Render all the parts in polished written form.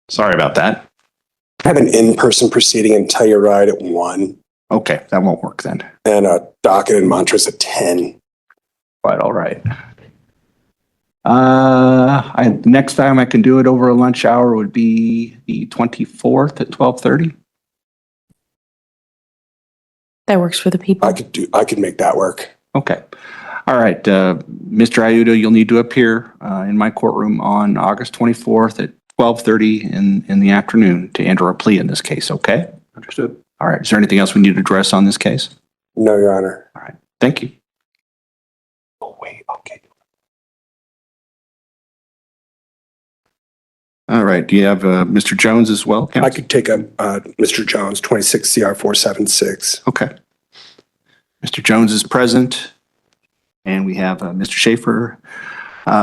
Sorry about that. I have an in-person proceeding in Telluride at 1 Okay, that won't work then. and a docket in Montrose at 10. But all right. The next time I can do it over a lunch hour would be the 24th at 12:30. That works for the people. I could make that work. Okay. All right, Mr. Iuda, you'll need to appear in my courtroom on August 24th at 12:30 in the afternoon to enter a plea in this case, okay? Understood. All right, is there anything else we need to address on this case? No, Your Honor. All right, thank you. Oh, wait, okay. All right, do you have Mr. Jones as well, counsel? I could take a Mr. Jones, 26 CR 476. Okay. Mr. Jones is present, and we have Mr. Schaefer.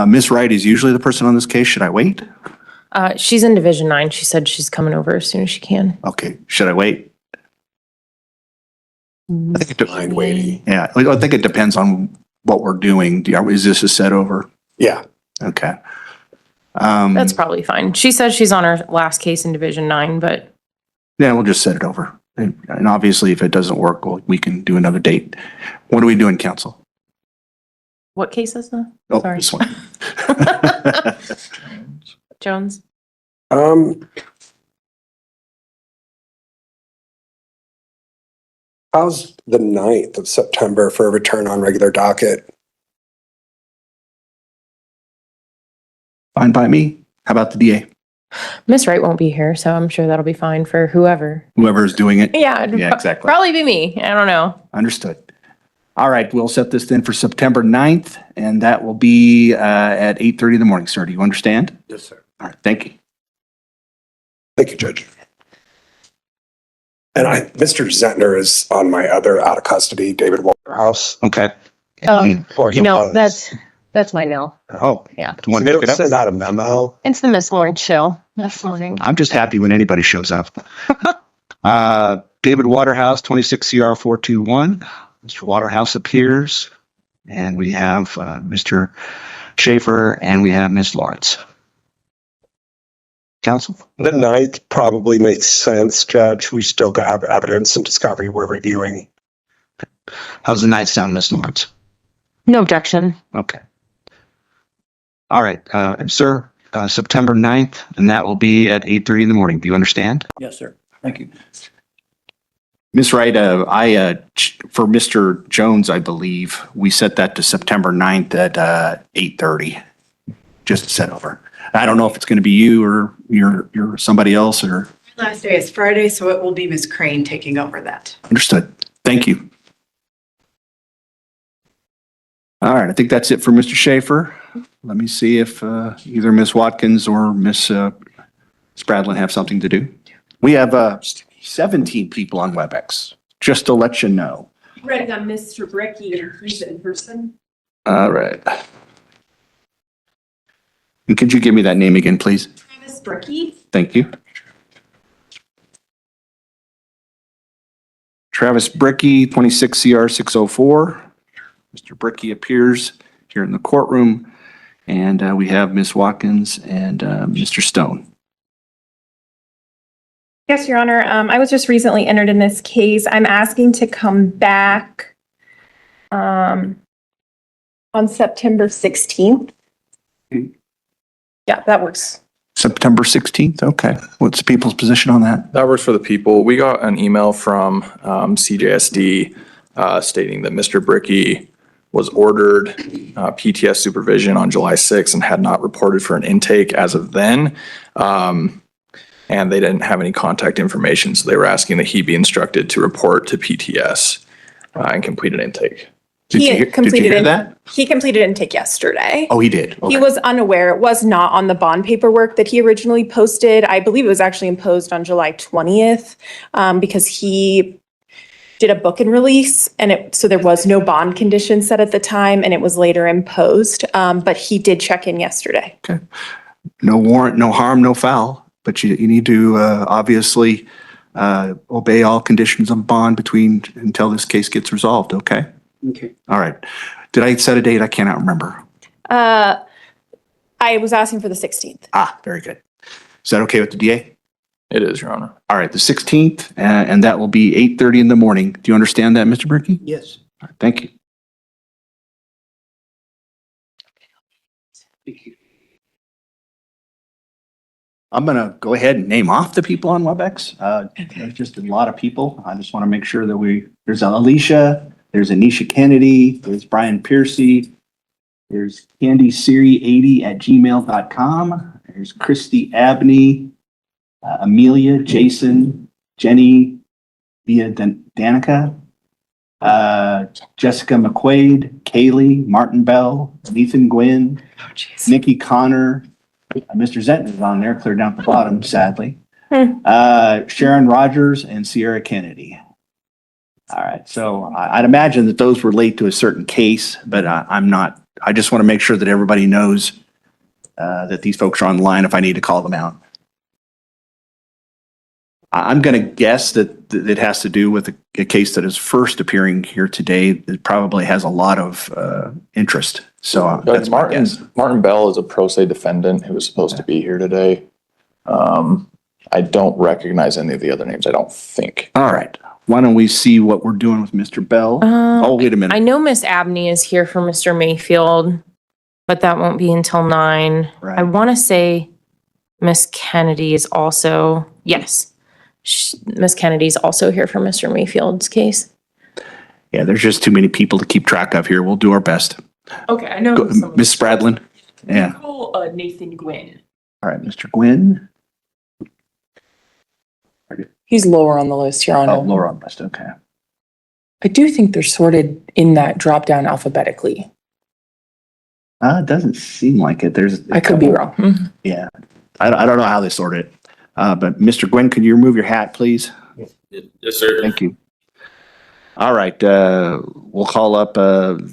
Ms. Wright is usually the person on this case. Should I wait? She's in Division 9. She said she's coming over as soon as she can. Okay, should I wait? I think it Mind waiting. Yeah, I think it depends on what we're doing. Is this a set over? Yeah. Okay. That's probably fine. She says she's on her last case in Division 9, but Yeah, we'll just set it over. And obviously, if it doesn't work, we can do another date. What are we doing, counsel? what case is that? Oh, Sorry. this one. Jones? How's the 9th of September for a return on regular docket? Fine by me. How about the DA? Miss Wright won't be here, so I'm sure that'll be fine for whoever. Whoever's doing it? Yeah, Yeah, exactly. probably be me. I don't know. Understood. All right, we'll set this then for September 9th, and that will be at 8:30 in the morning, sir. Do you understand? Yes, sir. All right, thank you. Thank you, Judge. And Mr. Zentner is on my other out of custody, David Waterhouse. Okay. Or he No, was. that's my mail. Oh, Yeah. do you want They to don't pick it up? send out a memo. It's the Miss Lawrence show this morning. I'm just happy when anybody shows up. David Waterhouse, 26 CR 421. Mr. Waterhouse appears, and we have Mr. Schaefer, and we have Miss Lawrence. Counsel? The 9th probably makes sense, Judge. We still have evidence and discovery we're reviewing. How's the night sound, Miss Lawrence? No objection. Okay. All right, sir, September 9th, and that will be at 8:30 in the morning. Do you understand? Yes, sir. Thank you. Ms. Wright, for Mr. Jones, I believe, we set that to September 9th at 8:30, just to set over. I don't know if it's going to be you or you're somebody else or. Last day is Friday, so it will be Ms. Crane taking over that. Understood. Thank you. All right, I think that's it for Mr. Schaefer. Let me see if either Ms. Watkins or Ms. Spradlin have something to do. We have 17 people on WebEx, just to let you know. Ready on Mr. Bricky, and he's in person. All right. And could you give me that name again, please? Travis Bricky. Thank you. Travis Bricky, 26 CR 604. Mr. Bricky appears here in the courtroom, and we have Ms. Watkins and Mr. Stone. Yes, Your Honor. I was just recently entered in this case. I'm asking to come back on September 16th. Yeah, that works. September 16th, okay. What's the people's position on that? That works for the people. We got an email from CJSD stating that Mr. Bricky was ordered PTS supervision on July 6th and had not reported for an intake as of then. And they didn't have any contact information, so they were asking that he be instructed to report to PTS and complete an intake. Did you hear that? He completed intake yesterday. Oh, he did? He Okay. was unaware. It was not on the bond paperwork that he originally posted. I believe it was actually imposed on July 20th because he did a book and release, and so there was no bond condition set at the time, and it was later imposed. But he did check in yesterday. Okay. No warrant, no harm, no foul, but you need to obviously obey all conditions of bond until this case gets resolved, okay? Okay. All right. Did I set a date? I cannot remember. I was asking for the 16th. Very good. Is that okay with the DA? It is, Your Honor. All right, the 16th, and that will be 8:30 in the morning. Do you understand that, Mr. Brickey? Yes. All right, thank you. I'm going to go ahead and name off the people on WebEx. There's just a lot of people. I just want to make sure that there's Alicia, there's Anisha Kennedy, there's Brian Piercy, there's Candy Siri 80@gmail.com, there's Christy Abney, Amelia, Jason, Jenny, Via Danica, Jessica McQuaid, Kaylee, Martin Bell, Ethan Gwynn, Nikki Connor, Mr. Zenton is on there, clear down at the bottom, sadly. Sharon Rogers and Sierra Kennedy. All right, so I'd imagine that those relate to a certain case, but I'm not. I just want to make sure that everybody knows that these folks are on the line if I need to call them out. I'm going to guess that it has to do with a case that is first appearing here today. It probably has a lot of interest. So that's my guess. Martin Bell is a pro se defendant who was supposed to be here today. I don't recognize any of the other names, I don't think. All right. Why don't we see what we're doing with Mr. Bell? Wait a minute. I know Miss Abney is here for Mr. Mayfield, but that won't be until 9. Right. I want to say Miss Kennedy is also, yes. Miss Kennedy is also here for Mr. Mayfield's case. Yeah, there's just too many people to keep track of here. We'll do our best. Okay, I know. Miss Spradlin? Yeah. Nathan Gwynn. All right, Mr. Gwynn. He's lower on the list, Your Honor. Oh, lower on the list, okay. I do think they're sorted in that drop down alphabetically. It doesn't seem like it. I could be wrong. Mhm. Yeah. I don't know how they sort it. But Mr. Gwynn, could you remove your hat, please? Yes, sir. Thank you. All right, we'll call up this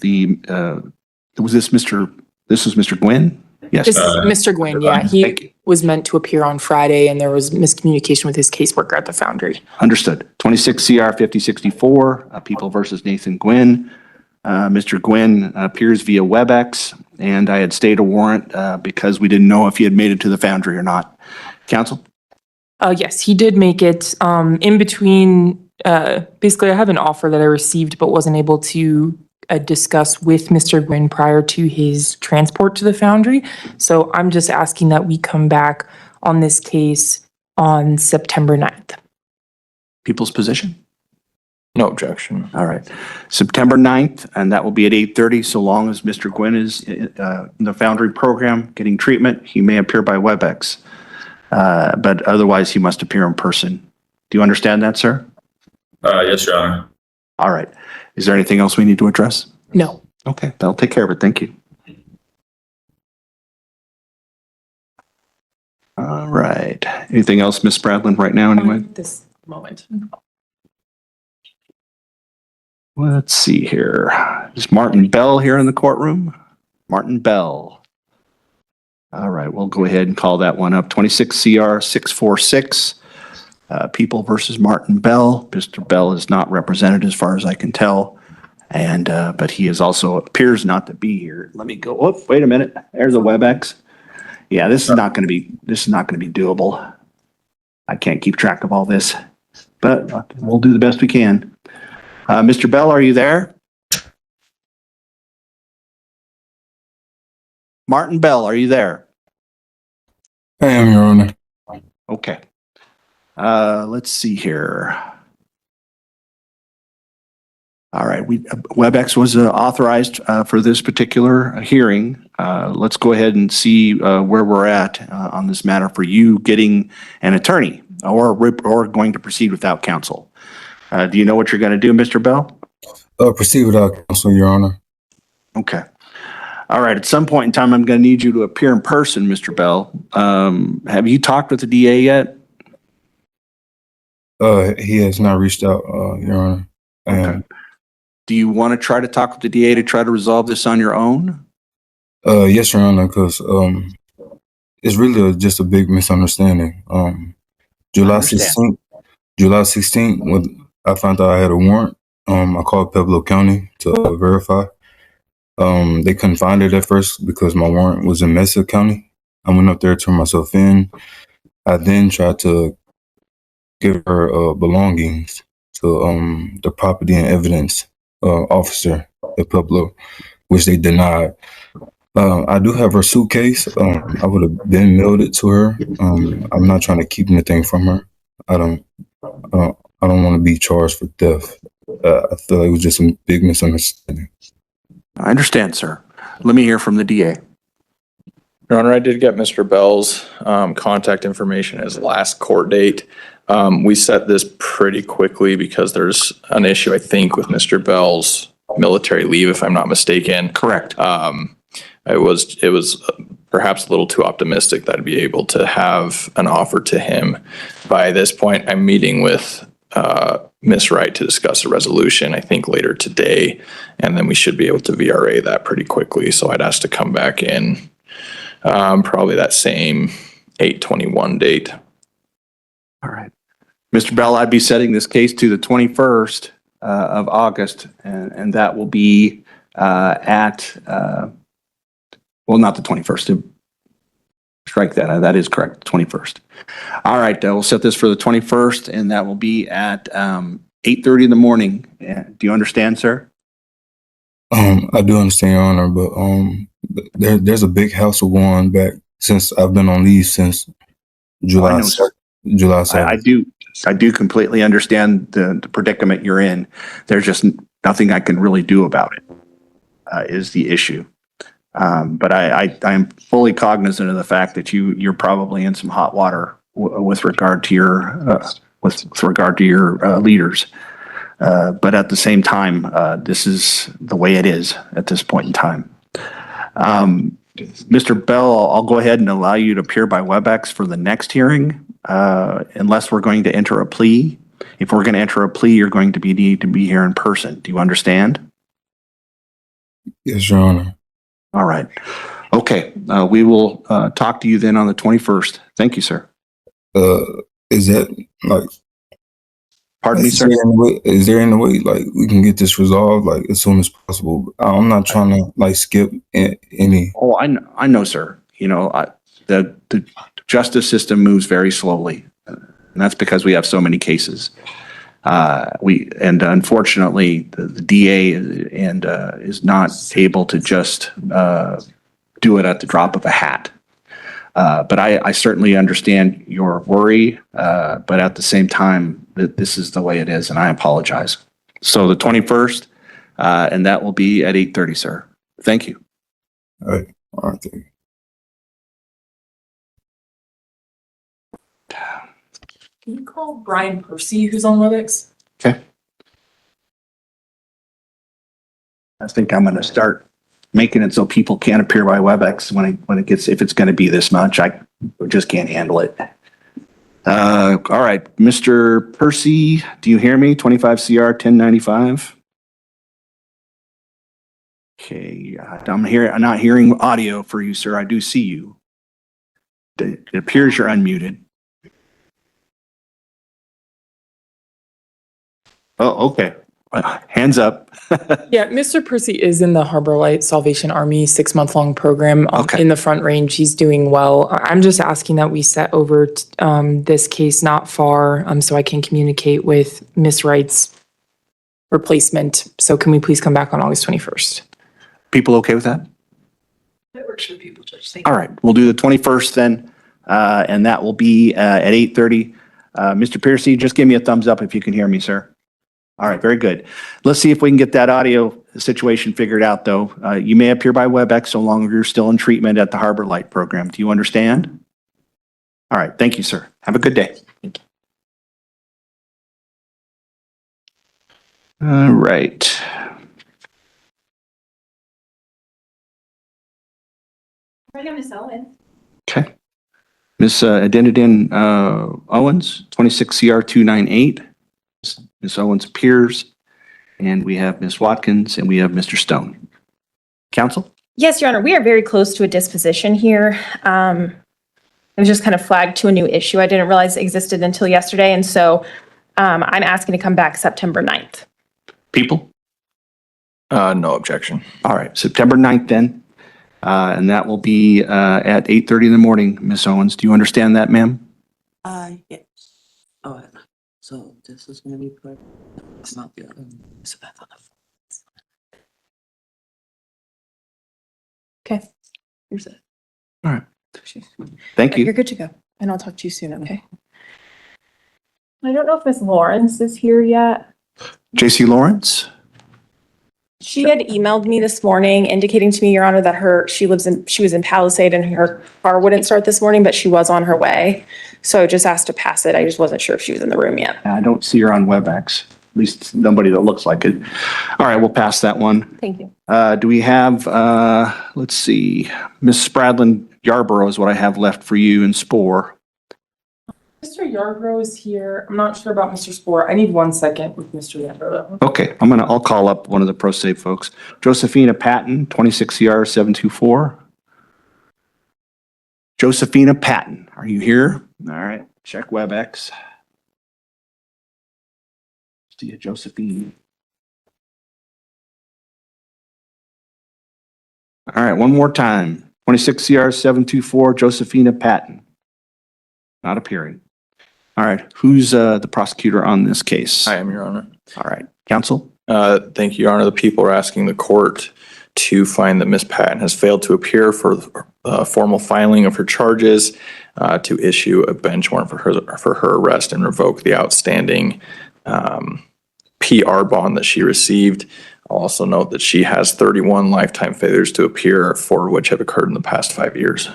was Mr. Gwynn? Yes. This is Mr. Gwynn, yeah. Thank He you. was meant to appear on Friday and there was miscommunication with his caseworker at the Foundry. Understood. 26 CR 5064, People versus Nathan Gwynn. Mr. Gwynn appears via WebEx, and I had stayed a warrant because we didn't know if he had made it to the Foundry or not. Counsel? Yes, he did make it. In between, basically, I have an offer that I received but wasn't able to discuss with Mr. Gwynn prior to his transport to the Foundry. So I'm just asking that we come back on this case on September 9th. People's position? No objection. All right. September 9th, and that will be at 8:30, so long as Mr. Gwynn is in the Foundry program getting treatment. He may appear by WebEx, but otherwise he must appear in person. Do you understand that, sir? Yes, Your Honor. All right. Is there anything else we need to address? No. Okay, that'll take care of it. Thank you. All right. Anything else, Ms. Spradlin, right now, anyway? This moment. Let's see here. Is Martin Bell here in the courtroom? Martin Bell. All right, we'll go ahead and call that one up. 26 CR 646, People versus Martin Bell. Mr. Bell is not represented as far as I can tell, and but he is also appears not to be here. Let me go. Oh, wait a minute. There's a WebEx. Yeah, this is not going to be doable. I can't keep track of all this, but we'll do the best we can. Mr. Bell, are you there? Martin Bell, are you there? I am, Your Honor. Okay. Let's see here. All right. WebEx was authorized for this particular hearing. Let's go ahead and see where we're at on this matter for you getting an attorney or going to proceed without counsel. Do you know what you're going to do, Mr. Bell? Proceed without counsel, Your Honor. Okay. All right. At some point in time, I'm going to need you to appear in person, Mr. Bell. Have you talked with the DA yet? He has not reached out, Your Honor. Okay. Do you want to try to talk with the DA to try to resolve this on your own? Yes, Your Honor, because it's really just a big misunderstanding. July 16th, when I found out I had a warrant, I called Pueblo County to verify. They couldn't find it at first because my warrant was in Mesa County. I went up there, turned myself in. I then tried to give her belongings to the property and evidence officer at Pueblo, which they denied. I do have her suitcase. I would have been mailed it to her. I'm not trying to keep anything from her. I don't want to be charged for theft. I feel like it was just a big misunderstanding. I understand, sir. Let me hear from the DA. Your Honor, I did get Mr. Bell's contact information, his last court date. We set this pretty quickly because there's an issue, I think, with Mr. Bell's military leave, if I'm not mistaken. Correct. It was perhaps a little too optimistic that I'd be able to have an offer to him. By this point, I'm meeting with Ms. Wright to discuss a resolution, I think later today, and then we should be able to VRA that pretty quickly. So I'd ask to come back in probably that same 8/21 date. All right. Mr. Bell, I'd be setting this case to the 21st of August, and that will be well, not the 21st. Strike that. That is correct, 21st. All right, we'll set this for the 21st, and that will be at 8:30 in the morning. Do you understand, sir? I do understand, Your Honor, but there's a big hassle going on back since I've been on leave since July. I know, sir. July 7th. I do completely understand the predicament you're in. There's just nothing I can really do about it, is the issue. But I'm fully cognizant of the fact that you're probably in some hot water with regard to your leaders. But at the same time, this is the way it is at this point in time. Mr. Bell, I'll go ahead and allow you to appear by WebEx for the next hearing, unless we're going to enter a plea. If we're going to enter a plea, you're going to need to be here in person. Do you understand? Yes, Your Honor. All right. Okay. We will talk to you then on the 21st. Thank you, sir. Is that like? Pardon me, sir? Is there any way like we can get this resolved like as soon as possible? I'm not trying to like skip any. Oh, I know, sir. You know, the justice system moves very slowly, and that's because we have so many cases. Unfortunately, the DA is not able to just do it at the drop of a hat. But I certainly understand your worry, but at the same time, this is the way it is, and I apologize. So the 21st, and that will be at 8:30, sir. Thank you. All right. Thank you. Can you call Brian Percy, who's on WebEx? Okay. I think I'm going to start making it so people can't appear by WebEx if it's going to be this much. I just can't handle it. All right, Mr. Percy, do you hear me? 25 CR 1095. Okay, I'm not hearing audio for you, sir. I do see you. It appears you're unmuted. Oh, okay. Hands up. Yeah, Mr. Percy is in the Harbor Light Salvation Army 6-month-long program Okay. in the Front Range. He's doing well. I'm just asking that we set over this case not far so I can communicate with Ms. Wright's replacement. So can we please come back on August 21st? People okay with that? That works for people, Judge. Thank you. All right, we'll do the 21st then, and that will be at 8:30. Mr. Piercy, just give me a thumbs up if you can hear me, sir. All right, very good. Let's see if we can get that audio situation figured out, though. You may appear by WebEx so long as you're still in treatment at the Harbor Light program. Do you understand? All right, thank you, sir. Have a good day. All right. Okay. Miss Adenidin Owens, 26 CR 298. Miss Owens appears, and we have Miss Watkins, and we have Mr. Stone. Counsel? Yes, Your Honor, we are very close to a disposition here. It was just kind of flagged to a new issue I didn't realize existed until yesterday, and so I'm asking to come back September 9th. People? No objection. All right, September 9th then, and that will be at 8:30 in the morning, Miss Owens. Do you understand that, ma'am? Yes. Oh, so this is gonna be put, it's not the other one. So that's on the. Okay. Here's it. All right. Thank You're you. good to go. And I'll talk to you soon, okay? I don't know if Miss Lawrence is here yet. J.C. Lawrence? She had emailed me this morning indicating to me, Your Honor, that she was in Palisade and her car wouldn't start this morning, but she was on her way. So I just asked to pass it. I just wasn't sure if she was in the room yet. I don't see her on WebEx, at least nobody that looks like it. All right, we'll pass that one. Thank you. Do we have, let's see, Miss Spradlin Yarborough is what I have left for you in Spore. Mr. Yarbrough is here. I'm not sure about Mr. Spore. I need 1 second with Mr. Yarbrough. Okay, I'll call up one of the pro se folks. Josephina Patton, 26 CR 724. Josephina Patton, are you here? All right, check WebEx. See you, Josephine. All right, one more time. 26 CR 724, Josephina Patton. Not appearing. All right, who's the prosecutor on this case? I am, Your Honor. All right, counsel? Thank you, Your Honor. The people are asking the court to find that Ms. Patton has failed to appear for formal filing of her charges, to issue a bench warrant for her arrest and revoke the outstanding PR bond that she received. I'll also note that she has 31 lifetime failures to appear, 4 of which have occurred in the past 5 years.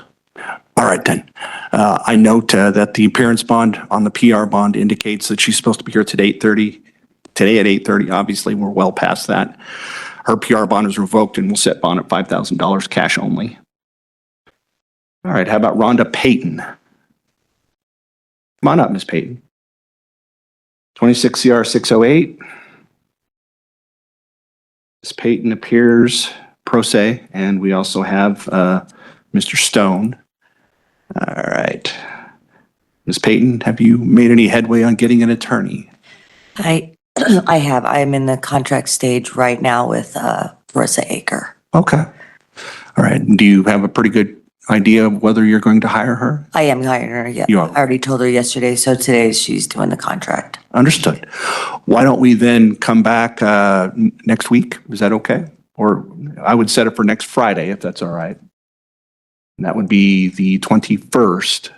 All right, then. I note that the appearance bond on the PR bond indicates that she's supposed to be here today at 8:30. Obviously, we're well past that. Her PR bond is revoked and we'll set bond at $5,000 cash only. All right, how about Rhonda Payton? Come on up, Miss Payton. 26 CR 608. Ms. Payton appears pro se, and we also have Mr. Stone. All right. Ms. Payton, have you made any headway on getting an attorney? I have. I am in the contract stage right now with Marissa Aker. Okay. All right. Do you have a pretty good idea of whether you're going to hire her? I am hiring her, yeah. You are. I already told her yesterday, so today she's doing the contract. Understood. Why don't we then come back next week? Is that okay? Or I would set it for next Friday, if that's all right. And that would be the 21st.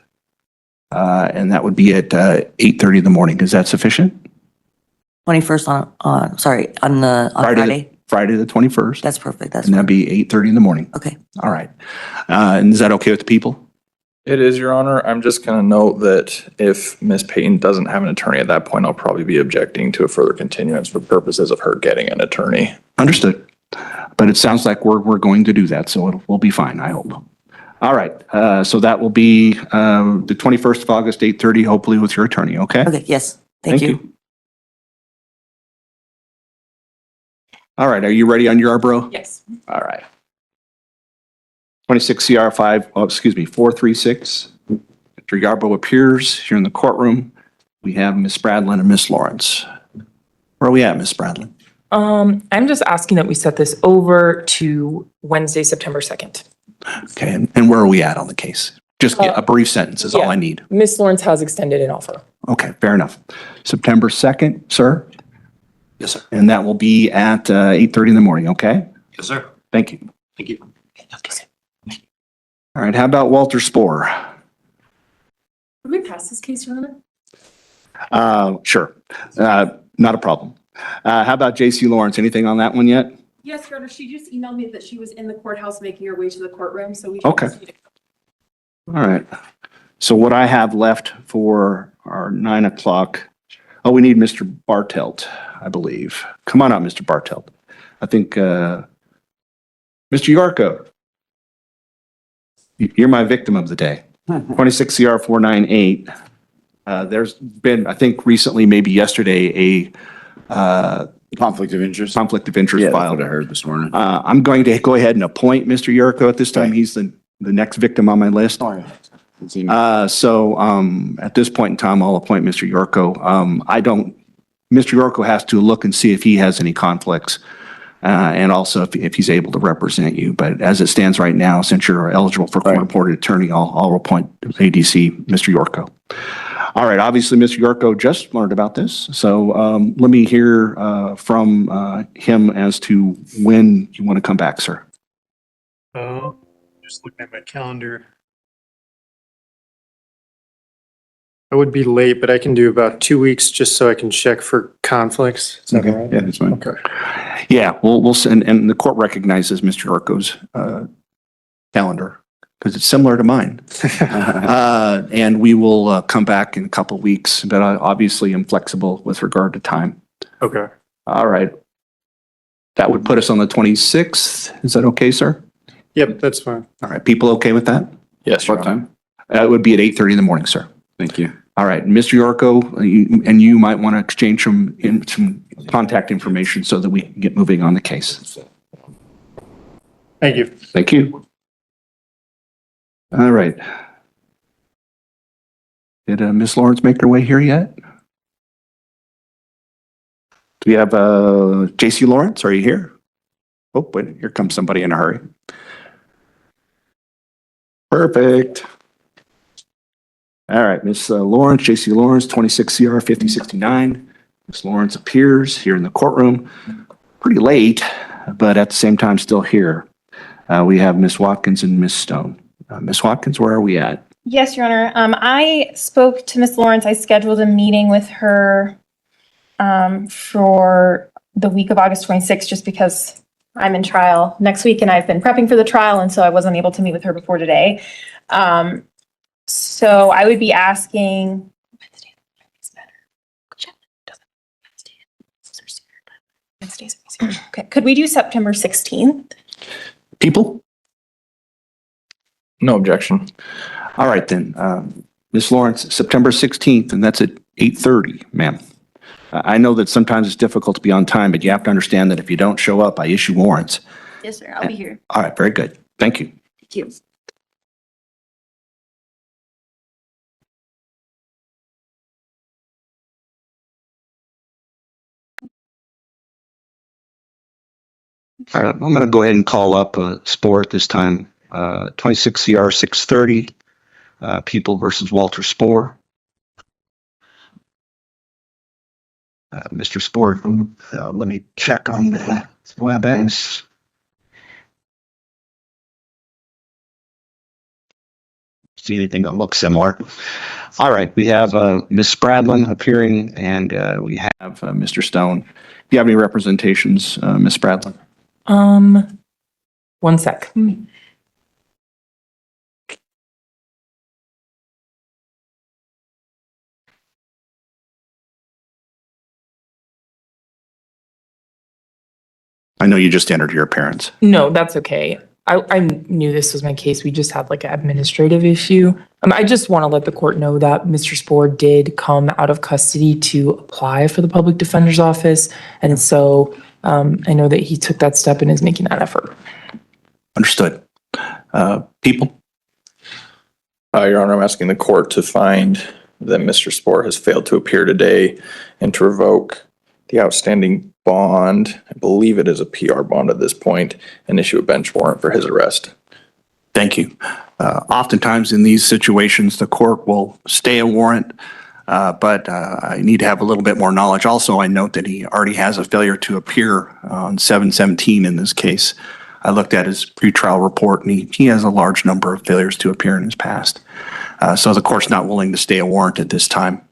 And that would be at 8:30 in the morning. Is that sufficient? 21st on Friday? Friday the 21st. That's perfect. That's And that'd be 8:30 in the morning. okay. All right. And is that okay with the people? It is, Your Honor. I'm just going to note that if Ms. Payton doesn't have an attorney at that point, I'll probably be objecting to a further continuance for purposes of her getting an attorney. Understood. But it sounds like we're going to do that, so we'll be fine, I hope. All right. So that will be the 21st of August, 8:30, hopefully with your attorney, okay? Okay, yes. Thank you. All right. Are you ready on Yarborough? Yes. All right. 26 CR 436. Mr. Yarborough appears here in the courtroom. We have Ms. Spradlin and Ms. Lawrence. Where are we at, Ms. Spradlin? I'm just asking that we set this over to Wednesday, September 2nd. Okay. And where are we at on the case? Just get a brief sentence is all I need. Miss Lawrence has extended an offer. Okay. Fair enough. September 2nd, sir? Yes, sir. And that will be at 8:30 in the morning, okay? Yes, sir. Thank you. Thank you. All right. How about Walter Spohr? Could we pass this case, Your Honor? Sure. Not a problem. How about J.C. Lawrence? Anything on that one yet? Yes, Your Honor, she just emailed me that she was in the courthouse making her way to the courtroom, so we. Okay. All right. So what I have left for our 9 o'clock, we need Mr. Bartelt, I believe. Come on up, Mr. Bartelt. I think, Mr. Yarko, you're my victim of the day. 26 CR 498. There's been, I think recently, maybe yesterday, a Conflict of interest. conflict of interest Yeah, that's filed. what I heard this morning. I'm going to go ahead and appoint Mr. Yarko at this time. He's the next victim on my list. So at this point in time, I'll appoint Mr. Yarko. Mr. Yarko has to look and see if he has any conflicts, and also if he's able to represent you. But as it stands right now, since you're eligible for court-appointed attorney, I'll appoint ADC Mr. Yarko. All right, obviously, Mr. Yorko just learned about this, so let me hear from him as to when you want to come back, sir. Just looking at my calendar. I would be late, but I can do about 2 weeks just so I can check for conflicts. Is that all right? Yeah, that's fine. Okay. Yeah, we'll send, and the court recognizes Mr. Yorko's calendar because it's similar to mine. And we will come back in a couple of weeks, but I obviously am flexible with regard to time. Okay. All right. That would put us on the 26th. Is that okay, sir? Yep, that's fine. All right, people okay with that? Yes, Your Honor. It would be at 8:30 in the morning, sir. Thank you. All right, Mr. Yorko, you might want to exchange some contact information so that we can get moving on the case. Thank you. Thank you. All right. Did Ms. Lawrence make her way here yet? Do we have J.C. Lawrence? Are you here? Oh, wait, here comes somebody in a hurry. Perfect. All right, Ms. Lawrence, J.C. Lawrence, 26 CR 5069. Ms. Lawrence appears here in the courtroom. Pretty late, but at the same time still here. We have Ms. Watkins and Ms. Stone. Ms. Watkins, where are we at? Yes, Your Honor. I spoke to Ms. Lawrence. I scheduled a meeting with her for the week of August 26th, just because I'm in trial next week and I've been prepping for the trial, and so I wasn't able to meet with her before today. So I would be asking. Okay, could we do September 16th? People? No objection. All right, then. Ms. Lawrence, September 16th, and that's at 8:30, ma'am. I know that sometimes it's difficult to be on time, but you have to understand that if you don't show up, I issue warrants. Yes, sir. I'll be here. All right, very good. Thank you. Thank you. All right, I'm going to go ahead and call up Sport this time. 26 CR 630, People versus Walter Spohr. Mr. Sport, let me check on the WebEx. See anything that looks similar? All right, we have Ms. Spradlin appearing, and we have Mr. Stone. Do you have any representations, Ms. Spradlin? 1 sec. I know you just entered your appearance. No, that's okay. I knew this was my case. We just had like an administrative issue. I just want to let the court know that Mr. Spohr did come out of custody to apply for the public defender's office. And so I know that he took that step and is making that effort. Understood. People? Your Honor, I'm asking the court to find that Mr. Spohr has failed to appear today and to revoke the outstanding bond. I believe it is a PR bond at this point, and issue a bench warrant for his arrest. Thank you. Oftentimes in these situations, the court will stay a warrant, but I need to have a little bit more knowledge. Also, I note that he already has a failure to appear on 7/17 in this case. I looked at his pretrial report, and he has a large number of failures to appear in his past. So the court's not willing to stay a warrant at this time.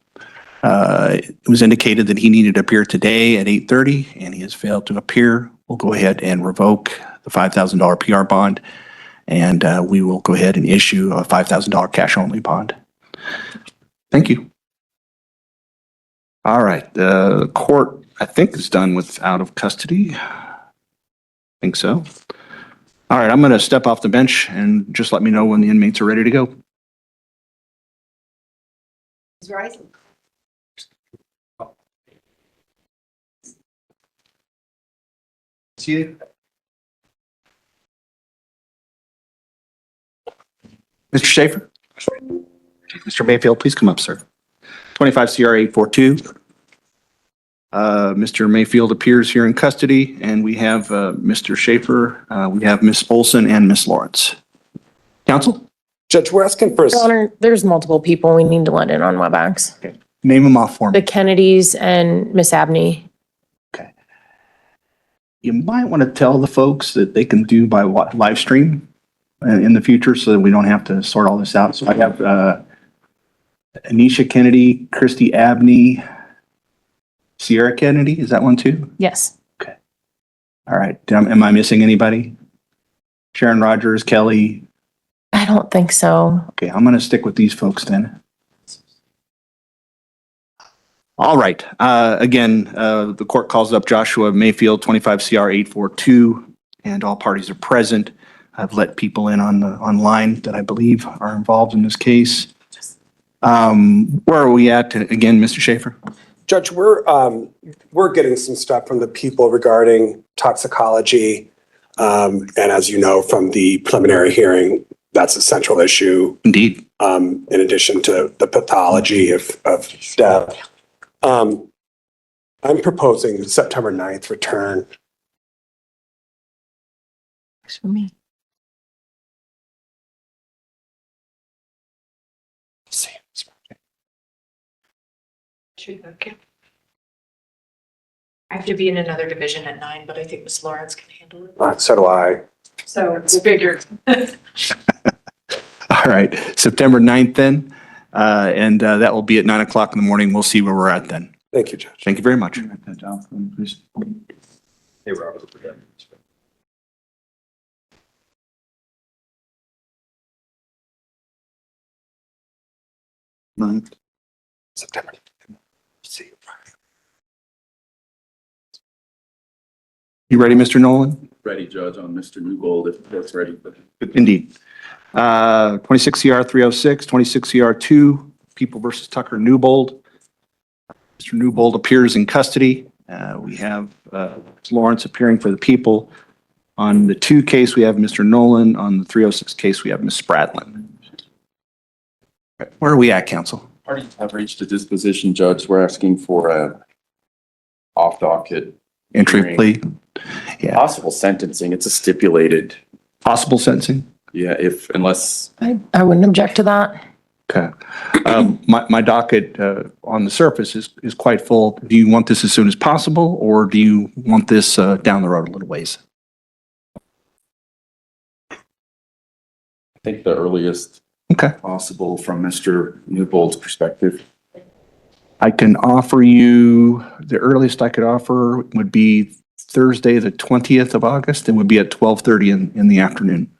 It was indicated that he needed to appear today at 8:30, and he has failed to appear. We'll go ahead and revoke the $5,000 PR bond, and we will go ahead and issue a $5,000 cash-only bond. Thank you. All right, the court, I think, is done with out of custody. I think so. All right, I'm going to step off the bench and just let me know when the inmates are ready to go. Ms. Rice? See you. Mr. Schaefer? Mr. Mayfield, please come up, sir. 25 CR 842. Mr. Mayfield appears here in custody, and we have Mr. Schaefer, we have Ms. Olson, and Ms. Lawrence. Counsel? Judge, we're asking for, Your Honor, there's multiple people we need to let in on WebEx. Name them off for The me. Kennedys and Miss Abney. You might want to tell the folks that they can do by live stream in the future so that we don't have to sort all this out. So I have Anisha Kennedy, Christy Abney, Sierra Kennedy. Is that one too? Yes. All right. Am I missing anybody? Sharon Rogers, Kelly. I don't think so. Okay, I'm going to stick with these folks then. All right. Again, the court calls up Joshua Mayfield, 25 CR 842, and all parties are present. I've let people in online that I believe are involved in this case. Where are we at again, Mr. Schaefer? Judge, we're getting some stuff from the people regarding toxicology. And as you know, from the preliminary hearing, that's a central issue. Indeed. In addition to the pathology of death. I'm proposing September 9th return. Works for me. I have to be in another division at 9, but I think Ms. Lawrence can handle it. So do I. So it's figured. All right, September 9th then, and that will be at 9 o'clock in the morning. We'll see where we're at then. Thank you, Judge. Thank you very much. Hey, Robert. September. See you. You ready, Mr. Nolan? Ready, Judge, on Mr. Newbold, if that's ready. Indeed. 26 CR 306, 26 CR 2, People versus Tucker Newbold. Mr. Newbold appears in custody. We have Lawrence appearing for the people. On the 2 case, we have Mr. Nolan. On the 306 case, we have Ms. Spratlin. Where are we at, counsel? Parties have reached a disposition, Judge. We're asking for a off-docket Entry hearing. plea? Yeah. Possible sentencing. It's a stipulated, Possible sentencing? yeah, unless, I wouldn't object to that. Okay. My docket on the surface is quite full. Do you want this as soon as possible, or do you want this down the road a little ways? I think the earliest Okay. possible from Mr. Newbold's perspective. I can offer you, the earliest I could offer would be Thursday, the 20th of August. It would be at 12:30 in the afternoon.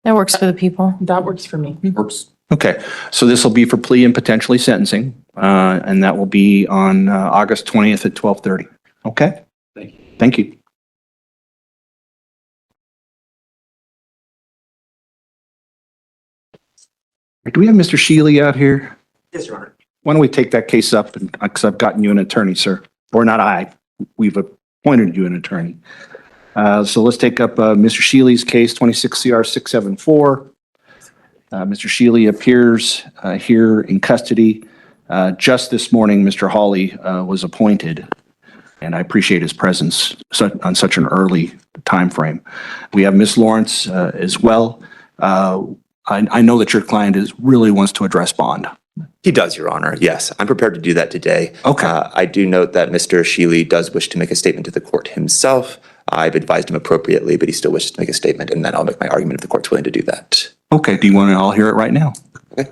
That works for the people. That works for me. Works. Okay, so this will be for plea and potentially sentencing, and that will be on August 20th at 12:30. Okay? Thank you. Thank you. Do we have Mr. Shealy out here? Yes, Your Honor. Why don't we take that case up, because I've gotten you an attorney, sir. Or not I, we've appointed you an attorney. So let's take up Mr. Shealy's case, 26 CR 674. Mr. Shealy appears here in custody. Just this morning, Mr. Hawley was appointed, and I appreciate his presence on such an early time frame. We have Ms. Lawrence as well. I know that your client really wants to address bond. He does, Your Honor. Yes, I'm prepared to do that today. Okay. I do note that Mr. Shealy does wish to make a statement to the court himself. I've advised him appropriately, but he still wishes to make a statement, and then I'll make my argument if the court's willing to do that. Okay, do you want to all hear it right now? Okay.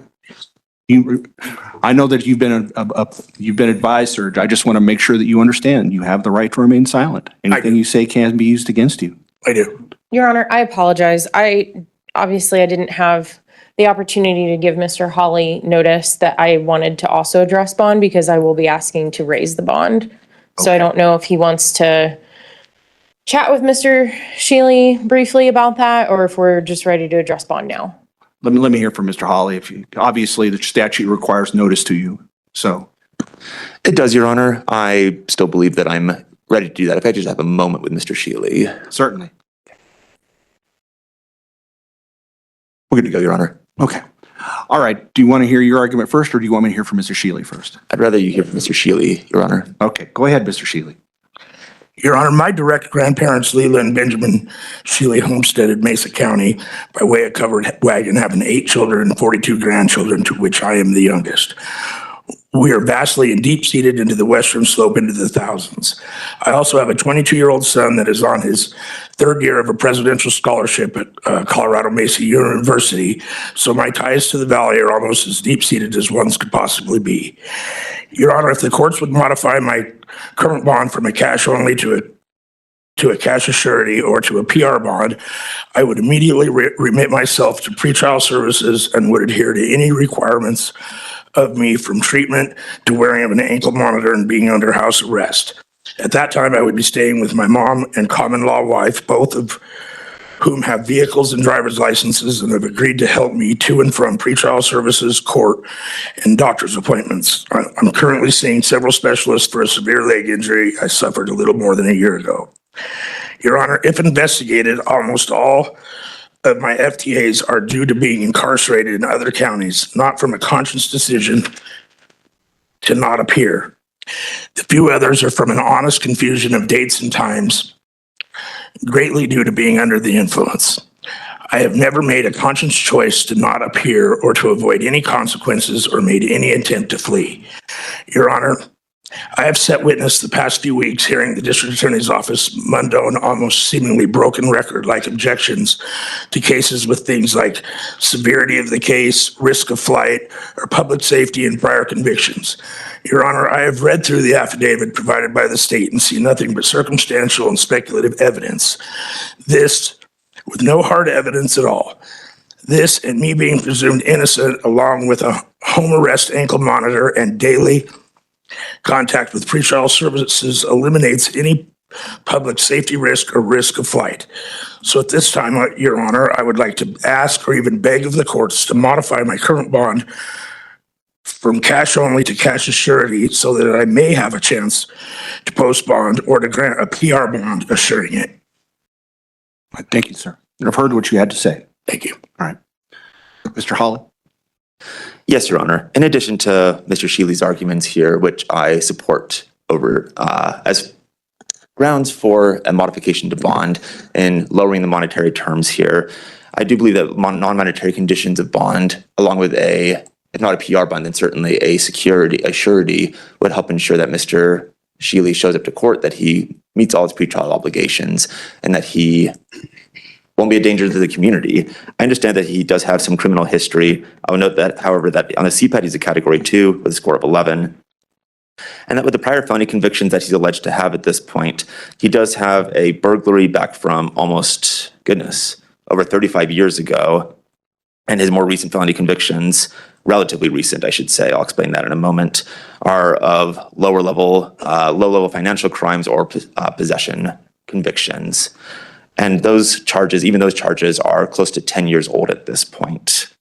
I know that you've been advised, sir. I just want to make sure that you understand. You have the right to remain silent. Anything you say can be used against you. I do. Your Honor, I apologize. Obviously I didn't have the opportunity to give Mr. Hawley notice that I wanted to also address bond because I will be asking to raise the bond. So I don't know if he wants to chat with Mr. Shealy briefly about that, or if we're just ready to address bond now. Let me hear from Mr. Hawley. Obviously, the statute requires notice to you, so. It does, Your Honor. I still believe that I'm ready to do that if I just have a moment with Mr. Shealy. Certainly. We're good to go, Your Honor. Okay. All right. Do you want to hear your argument first, or do you want me to hear from Mr. Shealy first? I'd rather you hear from Mr. Shealy, Your Honor. Okay. Go ahead, Mr. Shealy. Your Honor, my direct grandparents, Leela and Benjamin Shealy, homesteaded Mesa County by way of covered wagon, having 8 children and 42 grandchildren, to which I am the youngest. We are vastly and deep-seated into the western slope into the thousands. I also have a 22-year-old son that is on his 3rd year of a presidential scholarship at Colorado Mesa University, so my ties to the valley are almost as deep-seated as one's could possibly be. Your Honor, if the courts would modify my current bond from a cash only to a cash surety or to a PR bond, I would immediately remit myself to pretrial services and would adhere to any requirements of me, from treatment to wearing of an ankle monitor and being under house arrest. At that time, I would be staying with my mom and common law wife, both of whom have vehicles and driver's licenses and have agreed to help me to and from pretrial services, court, and doctor's appointments. I'm currently seeing several specialists for a severe leg injury I suffered a little more than a year ago. Your Honor, if investigated, almost all of my FTAs are due to being incarcerated in other counties, not from a conscious decision to not appear. The few others are from an honest confusion of dates and times, greatly due to being under the influence. I have never made a conscious choice to not appear or to avoid any consequences or made any attempt to flee. Your Honor, I have set witness the past few weeks hearing the district attorney's office mundane, almost seemingly broken record like objections to cases with things like severity of the case, risk of flight, or public safety and prior convictions. Your Honor, I have read through the affidavit provided by the state and see nothing but circumstantial and speculative evidence. This, with no hard evidence at all. This and me being presumed innocent, along with a home arrest ankle monitor and daily contact with pretrial services, eliminates any public safety risk or risk of flight. So at this time, Your Honor, I would like to ask or even beg of the courts to modify my current bond from cash only to cash surety so that I may have a chance to post bond or to grant a PR bond assuring it. Thank you, sir. I've heard what you had to say. Thank you. All right. Mr. Hawley? Yes, Your Honor. In addition to Mr. Shealy's arguments here, which I support over as grounds for a modification to bond and lowering the monetary terms here, I do believe that non-monetary conditions of bond, along with if not a PR bond, then certainly a surety would help ensure that Mr. Shealy shows up to court, that he meets all his pretrial obligations, and that he won't be a danger to the community. I understand that he does have some criminal history. I will note that, however, that on the CPAT, he's a category 2 with a score of 11. And that with the prior felony convictions that he's alleged to have at this point, he does have a burglary back from almost, over 35 years ago. And his more recent felony convictions, relatively recent, I should say, I'll explain that in a moment, are of low level financial crimes or possession convictions. And those charges, even those charges, are close to 10 years old at this point.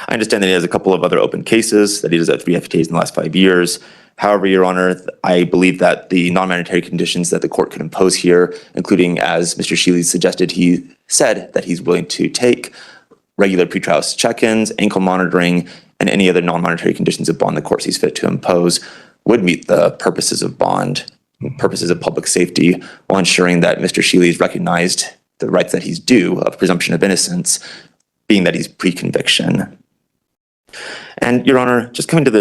I understand that he has a couple of other open cases, that he does have 3 FTAs in the last 5 years. However, Your Honor, I believe that the non-monetary conditions that the court could impose here, including, as Mr. Shealy suggested, he said that he's willing to take regular pretrial check-ins, ankle monitoring, and any other non-monetary conditions of bond the court sees fit to impose, would meet the purposes of bond, purposes of public safety, while ensuring that Mr. Shealy's recognized the rights that he's due of presumption of innocence, being that he's pre-conviction. And Your Honor, just coming to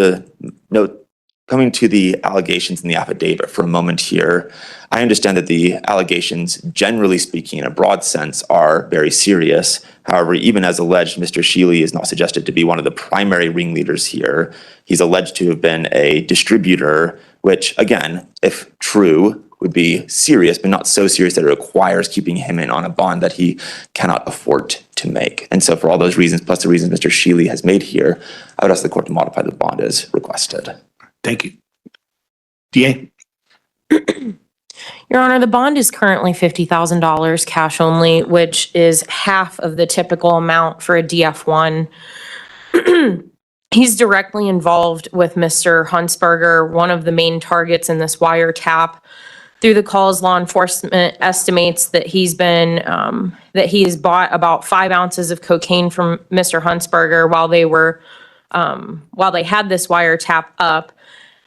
the allegations in the affidavit for a moment here, I understand that the allegations, generally speaking, in a broad sense, are very serious. However, even as alleged, Mr. Shealy is not suggested to be one of the primary ringleaders here. He's alleged to have been a distributor, which, again, if true, would be serious, but not so serious that it requires keeping him in on a bond that he cannot afford to make. And so for all those reasons, plus the reasons Mr. Shealy has made here, I would ask the court to modify the bond as requested. Thank you. DA? Your Honor, the bond is currently $50,000 cash only, which is half of the typical amount for a DF1. He's directly involved with Mr. Huntsberger, one of the main targets in this wiretap. Through the calls, law enforcement estimates that he has bought about 5 ounces of cocaine from Mr. Huntsberger while they had this wiretap up.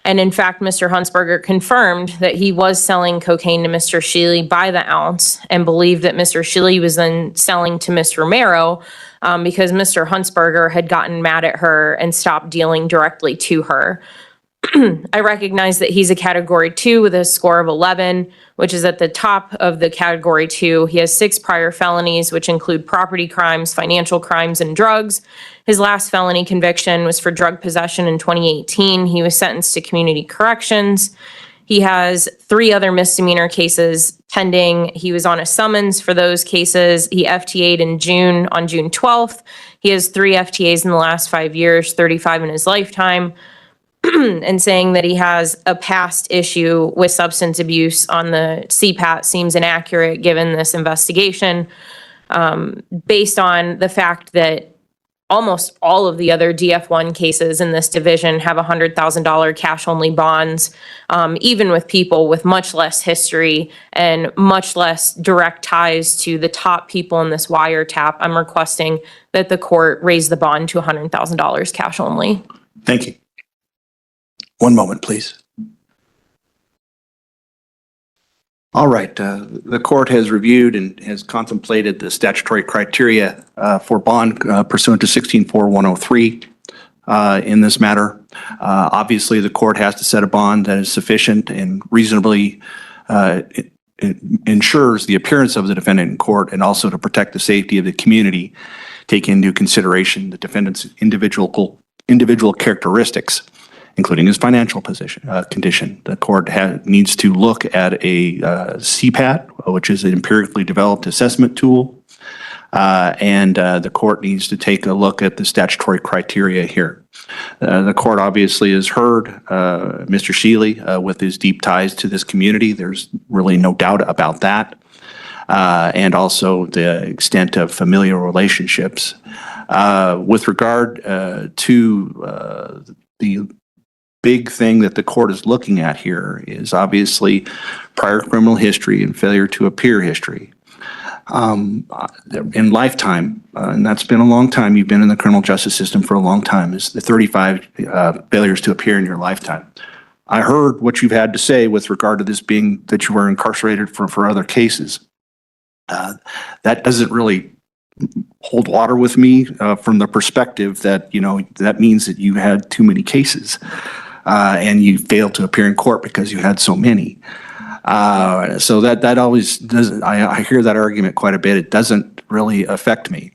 And in fact, Mr. Huntsberger confirmed that he was selling cocaine to Mr. Shealy by the ounce and believed that Mr. Shealy was then selling to Ms. Romero because Mr. Huntsberger had gotten mad at her and stopped dealing directly to her. I recognize that he's a category 2 with a score of 11, which is at the top of the category 2. He has 6 prior felonies, which include property crimes, financial crimes, and drugs. His last felony conviction was for drug possession in 2018. He was sentenced to community corrections. He has 3 other misdemeanor cases pending. He was on a summons for those cases. He FTA'd in June, on June 12th. He has 3 FTAs in the last 5 years, 35 in his lifetime. And saying that he has a past issue with substance abuse on the CPAT seems inaccurate given this investigation, based on the fact that almost all of the other DF1 cases in this division have $100,000 cash-only bonds, even with people with much less history and much less direct ties to the top people in this wiretap. I'm requesting that the court raise the bond to $100,000 cash only. Thank you. One moment, please. All right, the court has reviewed and has contemplated the statutory criteria for bond pursuant to 16-4103 in this matter. Obviously, the court has to set a bond that is sufficient and reasonably it ensures the appearance of the defendant in court, and also to protect the safety of the community, take into consideration the defendant's individual characteristics, including his financial condition. The court needs to look at a CPAT, which is an empirically developed assessment tool, and the court needs to take a look at the statutory criteria here. The court obviously has heard Mr. Shealy with his deep ties to this community. There's really no doubt about that, and also the extent of familial relationships. With regard to the big thing that the court is looking at here is obviously prior criminal history and failure to appear history. In lifetime, and that's been a long time, you've been in the criminal justice system for a long time, is the 35 failures to appear in your lifetime. I heard what you've had to say with regard to this being that you were incarcerated for other cases. That doesn't really hold water with me from the perspective that, that means that you had too many cases. And you failed to appear in court because you had so many. So that always doesn't, I hear that argument quite a bit. It doesn't really affect me.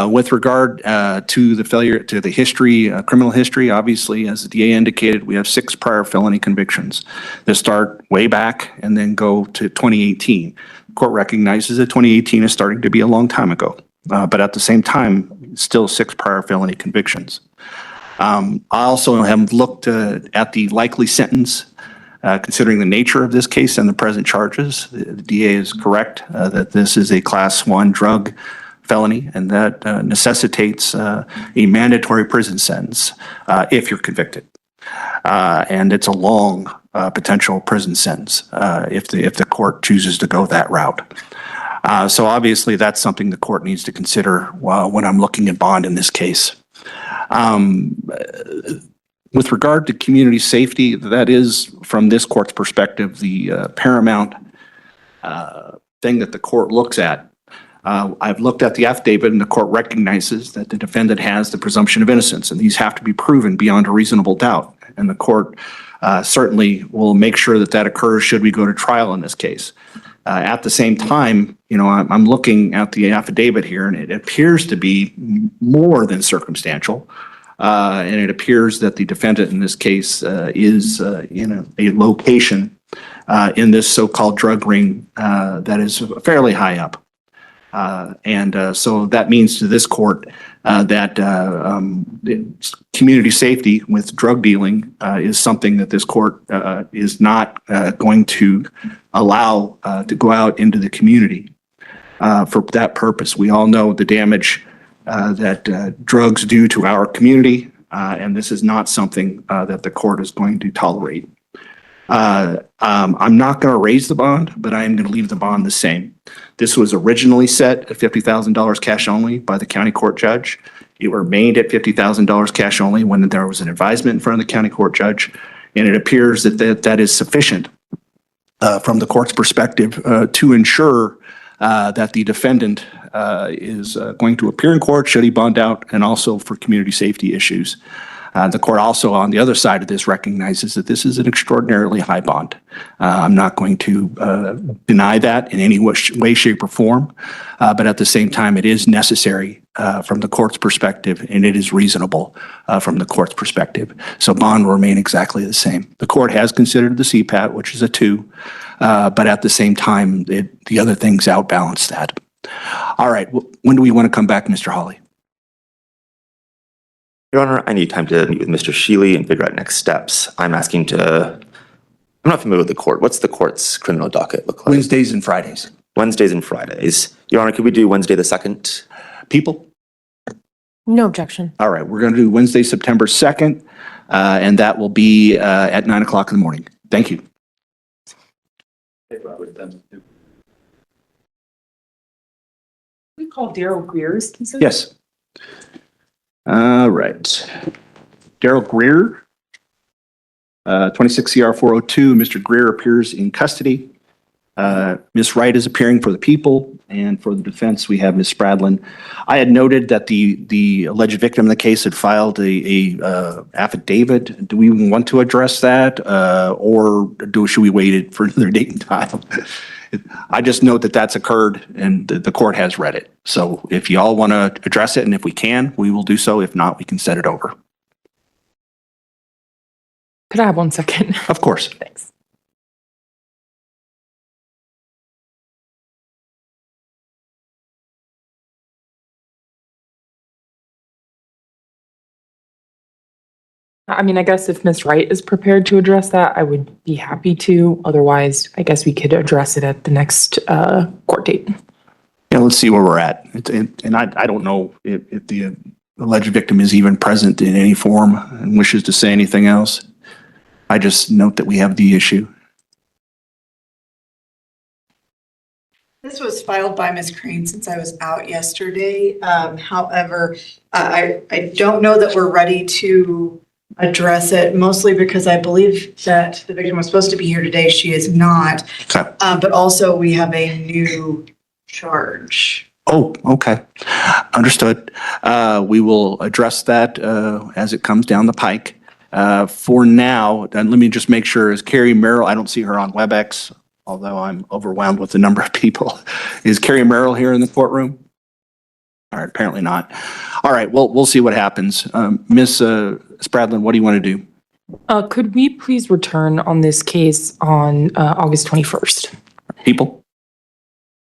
With regard to the failure to the history, criminal history, obviously, as the DA indicated, we have 6 prior felony convictions that start way back and then go to 2018. The court recognizes that 2018 is starting to be a long time ago, but at the same time, still 6 prior felony convictions. I also have looked at the likely sentence, considering the nature of this case and the present charges. The DA is correct that this is a Class 1 drug felony, and that necessitates a mandatory prison sentence if you're convicted. And it's a long potential prison sentence if the court chooses to go that route. So obviously, that's something the court needs to consider when I'm looking at bond in this case. With regard to community safety, that is, from this court's perspective, the paramount thing that the court looks at. I've looked at the affidavit, and the court recognizes that the defendant has the presumption of innocence, and these have to be proven beyond a reasonable doubt. And the court certainly will make sure that that occurs should we go to trial in this case. At the same time, I'm looking at the affidavit here, and it appears to be more than circumstantial. And it appears that the defendant in this case is in a location in this so-called drug ring that is fairly high up. So that means to this court that community safety with drug dealing is something that this court is not going to allow to go out into the community for that purpose. We all know the damage that drugs do to our community, and this is not something that the court is going to tolerate. I'm not going to raise the bond, but I am going to leave the bond the same. This was originally set at $50,000 cash only by the county court judge. It remained at $50,000 cash only when there was an advisement in front of the county court judge. And it appears that is sufficient from the court's perspective to ensure that the defendant is going to appear in court should he bond out, and also for community safety issues. The court also, on the other side of this, recognizes that this is an extraordinarily high bond. I'm not going to deny that in any way, shape, or form, but at the same time, it is necessary from the court's perspective, and it is reasonable from the court's perspective. So bond will remain exactly the same. The court has considered the CPAT, which is a 2, but at the same time, the other things outbalance that. All right, when do we want to come back, Mr. Hawley? Your Honor, I need time to meet with Mr. Shealy and figure out next steps. I'm not familiar with the court. What's the court's criminal docket look like? Wednesdays and Fridays. Wednesdays and Fridays. Your Honor, could we do Wednesday the 2nd? People? No objection. All right, we're going to do Wednesday, September 2nd, and that will be at 9 o'clock in the morning. Thank you. We call Daryl Greer's. Yes. All right. Daryl Greer, 26 CR 402. Mr. Greer appears in custody. Ms. Wright is appearing for the people, and for the defense, we have Ms. Spradlin. I had noted that the alleged victim in the case had filed a affidavit. Do we even want to address that, or should we wait it for another date and time? I just note that that's occurred, and the court has read it. So if you all want to address it, and if we can, we will do so. If not, we can set it over. Could I have 1 second? Of course. Thanks. I mean, I guess if Ms. Wright is prepared to address that, I would be happy to. Otherwise, I guess we could address it at the next court date. Yeah, let's see where we're at. And I don't know if the alleged victim is even present in any form and wishes to say anything else. I just note that we have the issue. This was filed by Ms. Crane since I was out yesterday. However, I don't know that we're ready to address it, mostly because I believe that the victim was supposed to be here today. She is not. Okay. But also we have a new charge. Oh, okay. Understood. We will address that as it comes down the pike. For now, and let me just make sure, is Carrie Merrill, I don't see her on WebEx, although I'm overwhelmed with the number of people. Is Carrie Merrill here in the courtroom? All right, apparently not. All right, well, we'll see what happens. Ms. Spradlin, what do you want to do? Could we please return on this case on August 21st? People?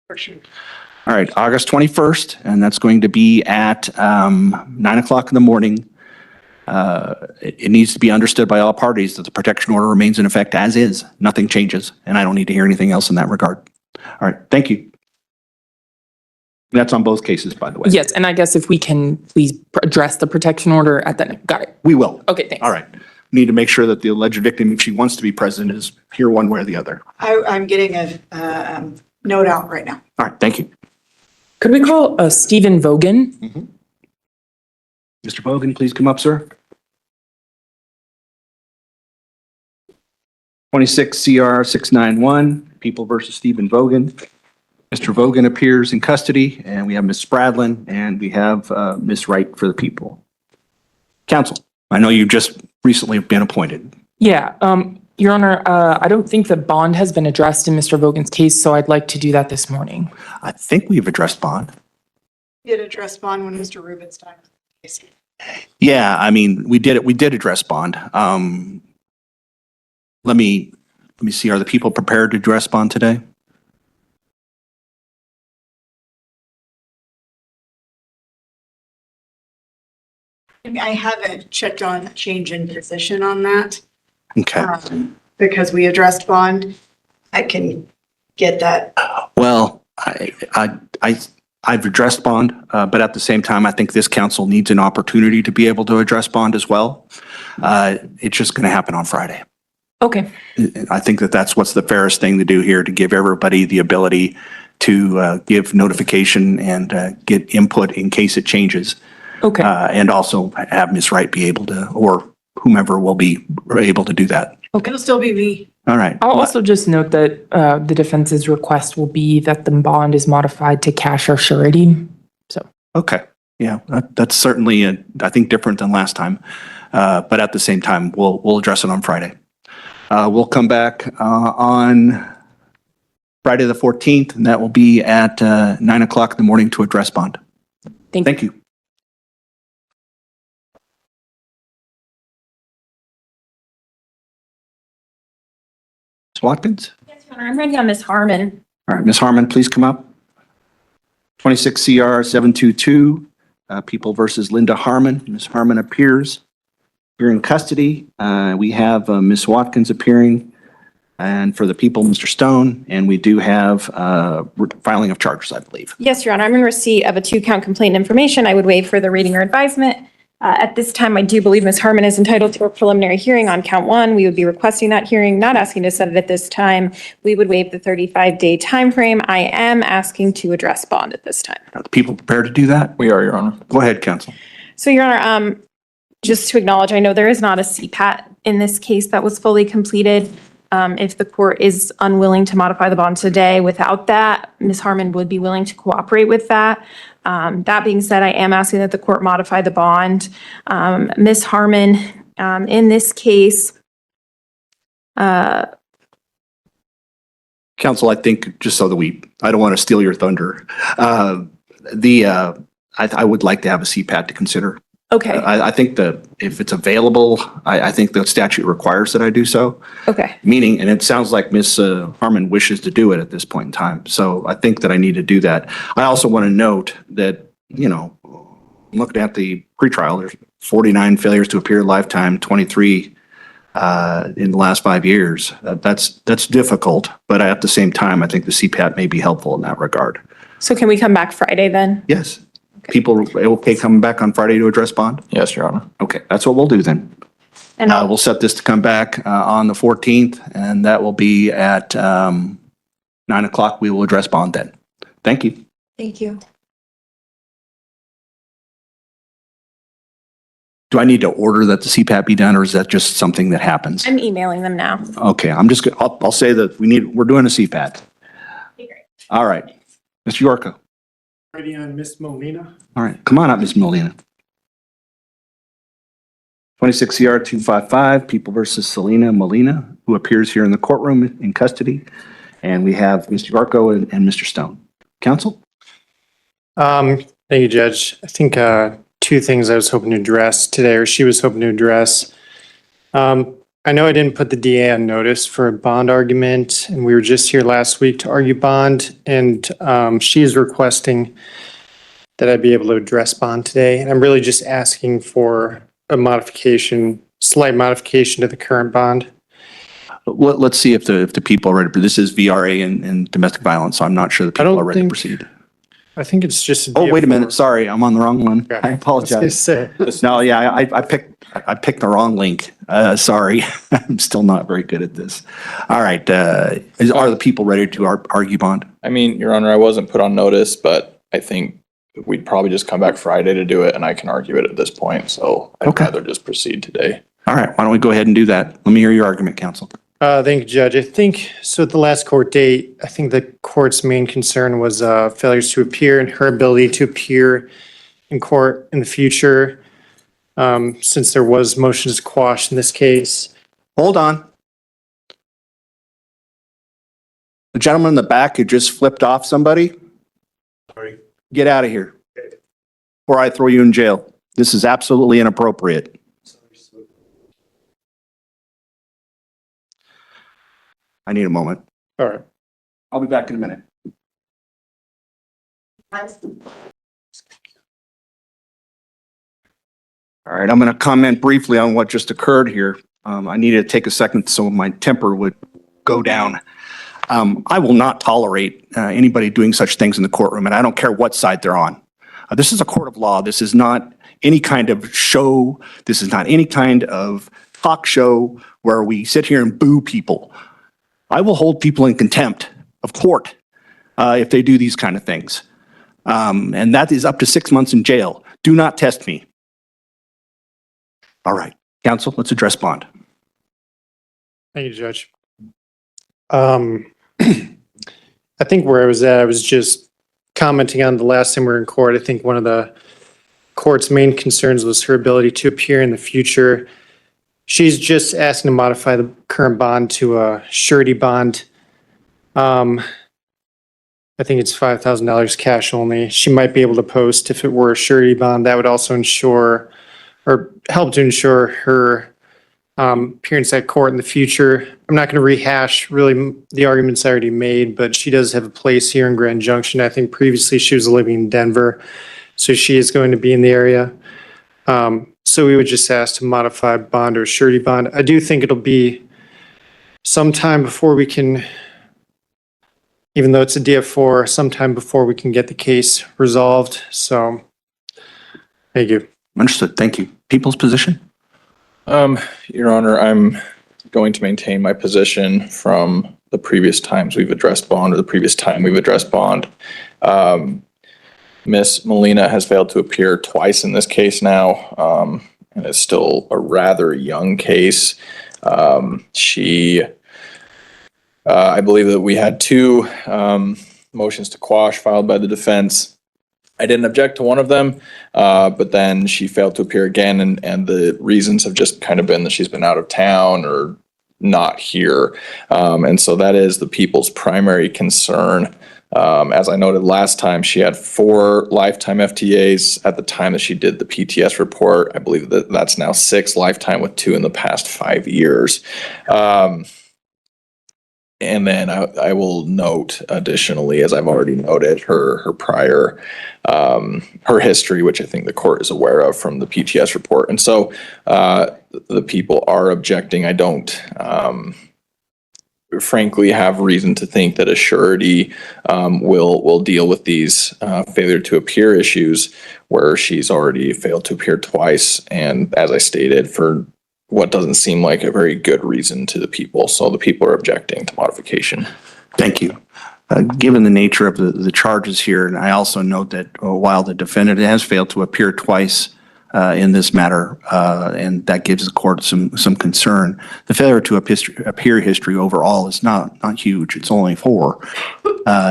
For sure. All right, August 21st, and that's going to be at 9 o'clock in the morning. It needs to be understood by all parties that the protection order remains in effect as is. Nothing changes, and I don't need to hear anything else in that regard. All right, thank you. That's on both cases, by the way. Yes, and I guess if we can please address the protection order at that. Got it. We will. Okay, thanks. All right. We need to make sure that the alleged victim, if she wants to be present, is here one way or the other. I'm getting a note out right now. All right, thank you. Could we call Stephen Vogan? Mr. Vogan, please come up, sir. 26 CR 691, People versus Stephen Vogan. Mr. Vogan appears in custody, and we have Ms. Spradlin, and we have Ms. Wright for the people. Counsel, I know you've just recently been appointed. Yeah, Your Honor, I don't think the bond has been addressed in Mr. Vogan's case, so I'd like to do that this morning. I think we've addressed bond. Did address bond when Mr. Rubenstein was the case. Yeah, I mean, we did address bond. Let me see, are the people prepared to address bond today? I haven't checked on change in position on that. Okay. Because we addressed bond. I can get that. Well, I've addressed bond, but at the same time, I think this council needs an opportunity to be able to address bond as well. It's just going to happen on Friday. Okay. I think that's what's the fairest thing to do here, to give everybody the ability to give notification and get input in case it changes. Okay. And also have Ms. Wright be able to, or whomever will be able to do that. It'll still be me. All right. I'll also just note that the defense's request will be that the bond is modified to cash or surety. So. Okay. Yeah, that's certainly, I think, different than last time. But at the same time, we'll address it on Friday. We'll come back on Friday the 14th, and that will be at 9 o'clock in the morning to address bond. Thank you. Ms. Watkins? Yes, Your Honor, I'm ready on Ms. Harmon. All right, Ms. Harmon, please come up. 26 CR 722, People versus Linda Harmon. Ms. Harmon appears. You're in custody. We have Ms. Watkins appearing, and for the people, Mr. Stone, and we do have filing of charges, I believe. Yes, Your Honor, I'm in receipt of a 2-count complaint information. I would waive further reading or advisement. At this time, I do believe Ms. Harmon is entitled to a preliminary hearing on count 1. We would be requesting that hearing, not asking to set it at this time. We would waive the 35-day timeframe. I am asking to address bond at this time. Are the people prepared to do that? We are, Your Honor. Go ahead, counsel. So, Your Honor, just to acknowledge, I know there is not a CPAT in this case that was fully completed. If the court is unwilling to modify the bond today without that, Ms. Harmon would be willing to cooperate with that. That being said, I am asking that the court modify the bond. Ms. Harmon, in this case, Counsel, I think, just so that I don't want to steal your thunder, I would like to have a CPAT to consider. okay, I think that if it's available, I think the statute requires that I do so. okay. Meaning, and it sounds like Ms. Harmon wishes to do it at this point in time. So I think that I need to do that. I also want to note that, looking at the pretrial, there's 49 failures to appear lifetime, 23 in the last 5 years. That's difficult, but at the same time, I think the CPAT may be helpful in that regard. So can we come back Friday then? Yes. People okay coming back on Friday to address bond? Yes, Your Honor. Okay, that's what we'll do then. And We'll set this to come back on the 14th, and that will be at 9 o'clock. We will address bond then. Thank you. thank you. Do I need to order that the CPAT be done, or is that just something that happens? I'm emailing them now. Okay, I'll say that we're doing a CPAT. All right. Mr. Yorko. Ready on Miss Molina? All right, come on up, Ms. Molina. 26 CR 255, People versus Selena Molina, who appears here in the courtroom in custody. And we have Mr. Yorko and Mr. Stone. Counsel? Thank you, Judge. I think two things I was hoping to address today, or she was hoping to address. I know I didn't put the DA on notice for a bond argument, and we were just here last week to argue bond, and she is requesting that I be able to address bond today. And I'm really just asking for a modification, slight modification to the current bond. Let's see if the people are ready. This is VRA and domestic violence, so I'm not sure the people are ready to proceed. I think it's just. Oh, wait a minute. Sorry, I'm on the wrong one. I apologize. No, yeah, I picked the wrong link. Sorry, I'm still not very good at this. All right, are the people ready to argue bond? I mean, Your Honor, I wasn't put on notice, but I think we'd probably just come back Friday to do it, and I can argue it at this point. So I'd rather just proceed today. All right, why don't we go ahead and do that? Let me hear your argument, counsel. Thank you, Judge. I think, so at the last court date, I think the court's main concern was failures to appear and her ability to appear in court in the future, since there was motions to quash in this case. Hold on. The gentleman in the back who just flipped off somebody, Sorry. get out of here before I throw you in jail. This is absolutely inappropriate. I need a moment. All right. I'll be back in a minute. All right, I'm going to comment briefly on what just occurred here. I needed to take a second so my temper would go down. I will not tolerate anybody doing such things in the courtroom, and I don't care what side they're on. This is a court of law. This is not any kind of show. This is not any kind of talk show where we sit here and boo people. I will hold people in contempt of court if they do these kind of things. And that is up to 6 months in jail. Do not test me. All right, counsel, let's address bond. Thank you, Judge. I think where I was just commenting on the last time we were in court. I think one of the court's main concerns was her ability to appear in the future. She's just asking to modify the current bond to a surety bond. I think it's $5,000 cash only. She might be able to post if it were a surety bond. That would also ensure or help to ensure her appearance at court in the future. I'm not going to rehash really the arguments I already made, but she does have a place here in Grand Junction. I think previously she was living in Denver, so she is going to be in the area. So we would just ask to modify bond or surety bond. I do think it'll be sometime before we can, even though it's a DF4, sometime before we can get the case resolved. So, thank you. Understood. Thank you. People's position? Your Honor, I'm going to maintain my position from the previous times we've addressed bond or the previous time we've addressed bond. Ms. Molina has failed to appear twice in this case now, and it's still a rather young case. I believe that we had two motions to quash filed by the defense. I didn't object to one of them, but then she failed to appear again, and the reasons have just kind of been that she's been out of town or not here. And so that is the people's primary concern. As I noted last time, she had 4 lifetime FTAs at the time that she did the PTS report. I believe that that's now 6 lifetime with 2 in the past 5 years. And then I will note additionally, as I've already noted, her prior, her history, which I think the court is aware of from the PTS report. And so the people are objecting. I don't frankly have reason to think that a surety will deal with these failure to appear issues where she's already failed to appear twice. And as I stated, for what doesn't seem like a very good reason to the people. So the people are objecting to modification. Thank you. Given the nature of the charges here, and I also note that while the defendant has failed to appear twice in this matter, and that gives the court some concern, the failure to appear history overall is not huge. It's only 4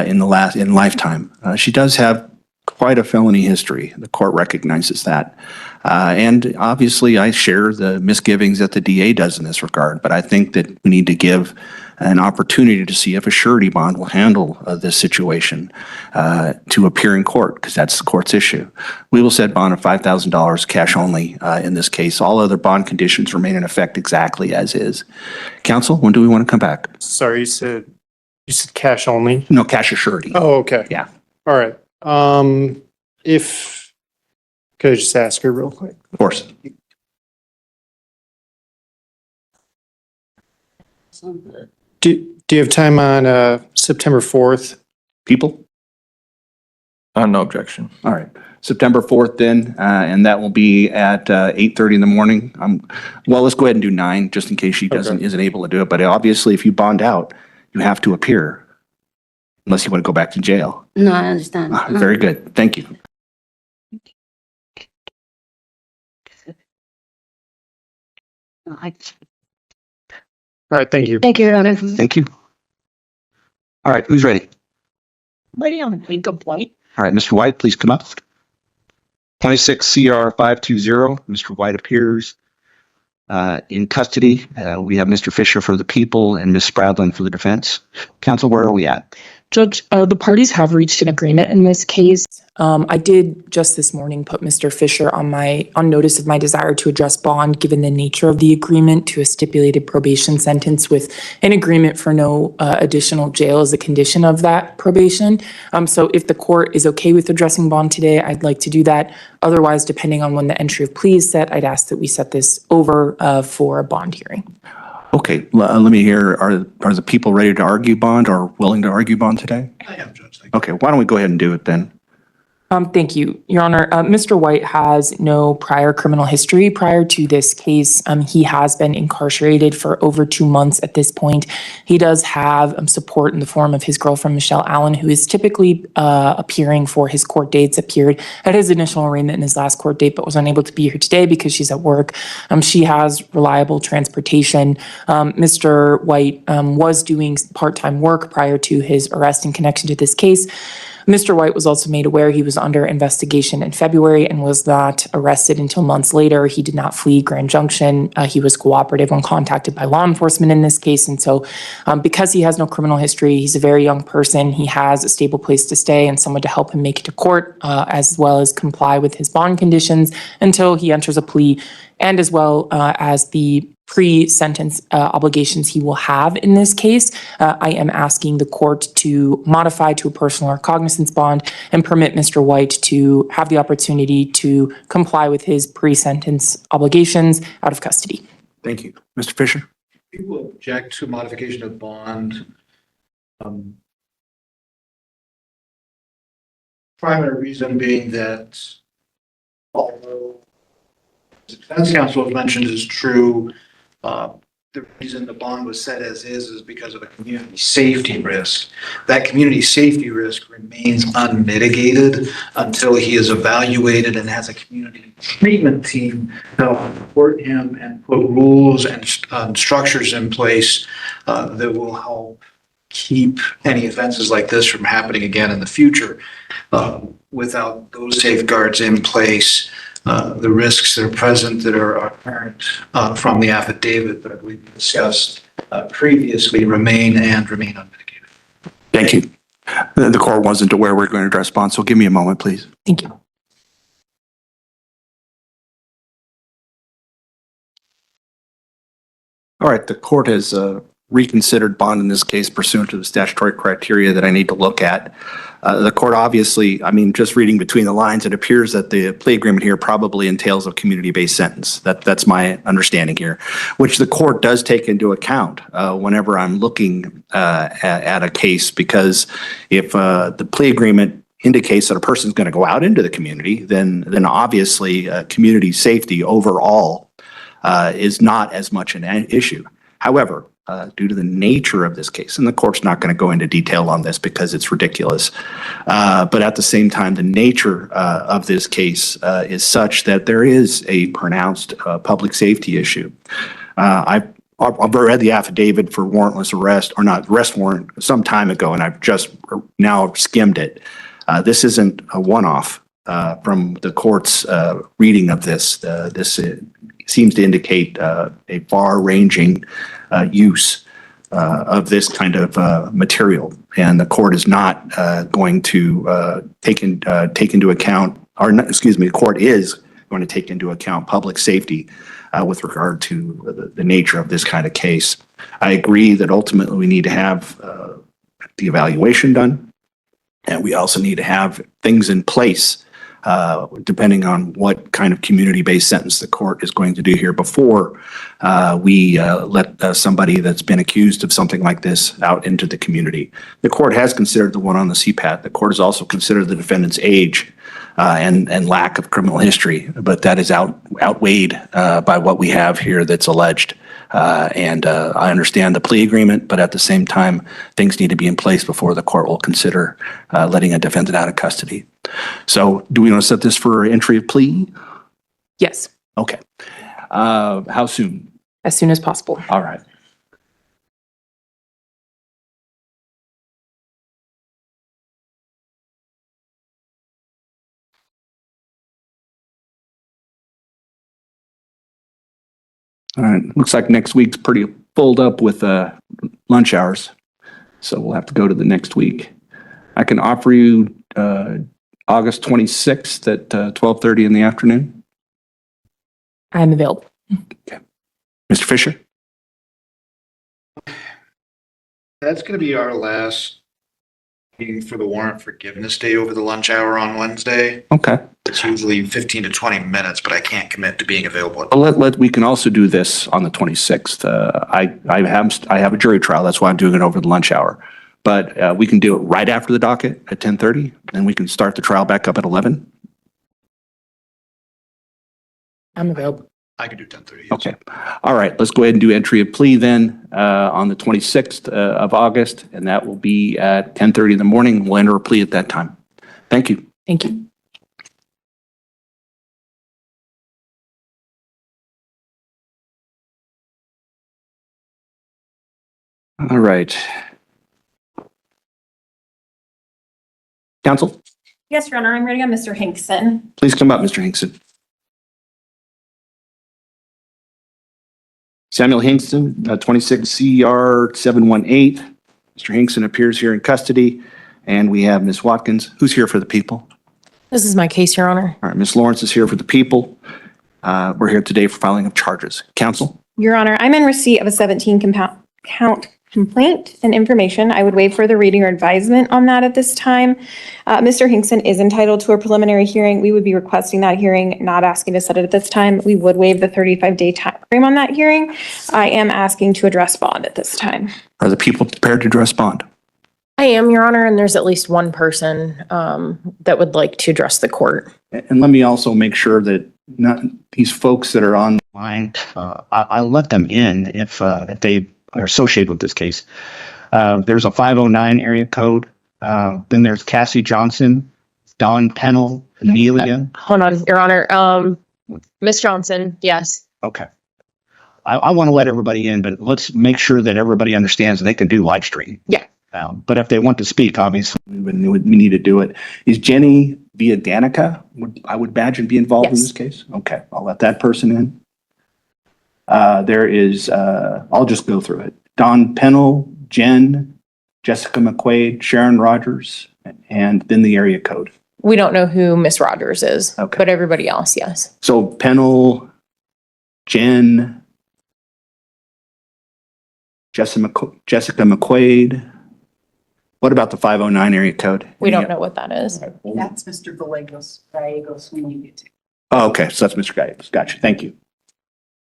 in lifetime. She does have quite a felony history. The court recognizes that. And obviously, I share the misgivings that the DA does in this regard, but I think that we need to give an opportunity to see if a surety bond will handle this situation to appear in court, because that's the court's issue. We will set bond of $5,000 cash only in this case. All other bond conditions remain in effect exactly as is. Counsel, when do we want to come back? Sorry, you said cash only? No, cash or surety. Oh, okay. Yeah. All right. Could I just ask her real quick? Of course. Do you have time on September 4th? People? No objection. All right. September 4th then, and that will be at 8:30 in the morning. Well, let's go ahead and do 9, just in case she isn't able to do it. But obviously, if you bond out, you have to appear, unless you want to go back to jail. No, I understand. Very good. Thank you. All right, thank you. Thank you, Your Honor. Thank you. All right, who's ready? Lady on the complaint. All right, Mr. White, please come up. 26 CR 520. Mr. White appears in custody. We have Mr. Fisher for the people and Ms. Spradlin for the defense. Counsel, where are we at? Judge, the parties have reached an agreement in this case. I did just this morning put Mr. Fisher on notice of my desire to address bond, given the nature of the agreement, to a stipulated probation sentence with an agreement for no additional jail as a condition of that probation. So if the court is okay with addressing bond today, I'd like to do that. Otherwise, depending on when the entry of plea is set, I'd ask that we set this over for a bond hearing. Okay, let me hear, are the people ready to argue bond or willing to argue bond today? I am, Judge. Okay, why don't we go ahead and do it then? Thank you, Your Honor. Mr. White has no prior criminal history prior to this case. He has been incarcerated for over 2 months at this point. He does have support in the form of his girlfriend, Michelle Allen, who is typically appearing for his court dates, appeared at his initial arraignment and his last court date, but was unable to be here today because she's at work. She has reliable transportation. Mr. White was doing part-time work prior to his arrest in connection to this case. Mr. White was also made aware he was under investigation in February and was not arrested until months later. He did not flee Grand Junction. He was cooperative when contacted by law enforcement in this case. And so because he has no criminal history, he's a very young person. He has a stable place to stay and someone to help him make it to court, as well as comply with his bond conditions until he enters a plea, and as well as the pre-sentence obligations he will have in this case. I am asking the court to modify to a personal or cognizance bond and permit Mr. White to have the opportunity to comply with his pre-sentence obligations out of custody. Thank you. Mr. Fisher? People object to modification of bond. Primary reason being that although the defense counsel has mentioned is true, the reason the bond was set as is because of a community safety risk. That community safety risk remains unmitigated until he is evaluated and has a community treatment team that will support him and put rules and structures in place that will help keep any offenses like this from happening again in the future. Without those safeguards in place, the risks that are present that are apparent from the affidavit that I believe we discussed previously remain unmitigated. Thank you. The court wasn't aware we're going to address bond, so give me a moment, please. Thank you. All right, the court has reconsidered bond in this case pursuant to the statutory criteria that I need to look at. The court obviously, just reading between the lines, it appears that the plea agreement here probably entails a community-based sentence. That's my understanding here, which the court does take into account whenever I'm looking at a case, because if the plea agreement indicates that a person's going to go out into the community, then obviously community safety overall is not as much an issue. However, due to the nature of this case, and the court's not going to go into detail on this because it's ridiculous, but at the same time, the nature of this case is such that there is a pronounced public safety issue. I've read the affidavit for warrantless arrest, or not arrest warrant, some time ago, and I've just now skimmed it. This isn't a one-off from the court's reading of this. This seems to indicate a far-ranging use of this kind of material, and the court is not going to take into account, or not, excuse me, the court is going to take into account public safety with regard to the nature of this kind of case. I agree that ultimately we need to have the evaluation done, and we also need to have things in place depending on what kind of community-based sentence the court is going to do here before we let somebody that's been accused of something like this out into the community. The court has considered the one on the CPAT. The court has also considered the defendant's age and lack of criminal history, but that is outweighed by what we have here that's alleged. And I understand the plea agreement, but at the same time, things need to be in place before the court will consider letting a defendant out of custody. So do we want to set this for entry of plea? Yes. Okay. How soon? As soon as possible. All right. All right, looks like next week's pretty filled up with lunch hours, so we'll have to go to the next week. I can offer you August 26th at 12:30 in the afternoon. I'm available. Okay. Mr. Fisher? That's going to be our last meeting for the warrant forgiveness day over the lunch hour on Wednesday. Okay. It's usually 15 to 20 minutes, but I can't commit to being available. We can also do this on the 26th. I have a jury trial. That's why I'm doing it over the lunch hour. but we can do it right after the docket at 10:30, and we can start the trial back up at 11. I'm available. I could do 10:30. Okay. All right, let's go ahead and do entry of plea then on the 26th of August, and that will be at 10:30 in the morning. We'll enter a plea at that time. Thank you. Thank you. All right. Counsel, Yes, Your Honor, I'm ready on Mr. Hinkson. please come up, Mr. Hinkson. Samuel Hinkson, 26 CR 718. Mr. Hinkson appears here in custody, and we have Ms. Watkins, who's here for the people. This is my case, Your Honor. All right, Ms. Lawrence is here for the people. We're here today for filing of charges. Counsel? Your Honor, I'm in receipt of a 17 count complaint and information. I would waive further reading or advisement on that at this time. Mr. Hinkson is entitled to a preliminary hearing. We would be requesting that hearing, not asking to set it at this time. We would waive the 35-day time frame on that hearing. I am asking to address bond at this time. Are the people prepared to address bond? I am, Your Honor, and there's at least one person that would like to address the court. And let me also make sure that not these folks that are online, I'll let them in if they are associated with this case. There's a 509 area code. Then there's Cassie Johnson, Don Pennell, Amelia. Hold on, Your Honor. Miss Johnson, yes. Okay. I want to let everybody in, but let's make sure that everybody understands they can do live stream. Yeah. But if they want to speak, obviously. we need to do it. Is Jenny via Danica, I would imagine, be involved in Yes. this case? Okay, I'll let that person in. There is, I'll just go through it. Don Pennell, Jen, Jessica McQuaid, Sharon Rogers, and then the area code. We don't know who Miss Rogers is, Okay. but everybody else, yes. So Pennell, Jen, Jessica McQuaid. What about the 509 area code? We don't know what that is. That's Mr. Gallegos when you get to. Oh, okay, so that's Mr. Gallegos. Gotcha, thank you.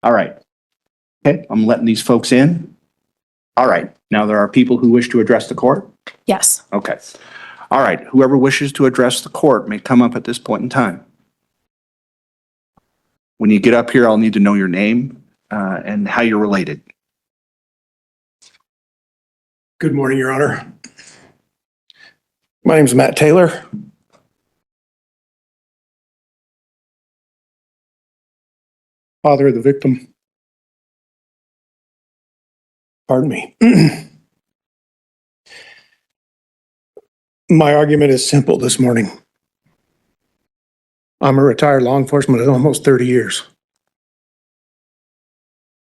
All right. Okay, I'm letting these folks in. All right, now there are people who wish to address the court? Yes. Okay. All right, whoever wishes to address the court may come up at this point in time. When you get up here, I'll need to know your name and how you're related. Good morning, Your Honor. My name is Matt Taylor. Father of the victim. Pardon me. My argument is simple this morning. I'm a retired law enforcement of almost 30 years.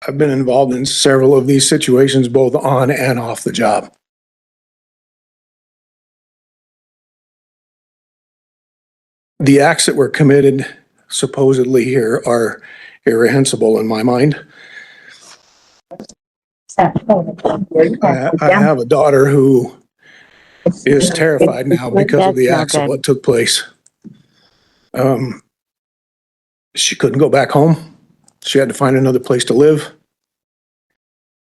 I've been involved in several of these situations, both on and off the job. The acts that were committed supposedly here are irreprehensible in my mind. I have a daughter who is terrified now because of the acts of what took place. She couldn't go back home. She had to find another place to live.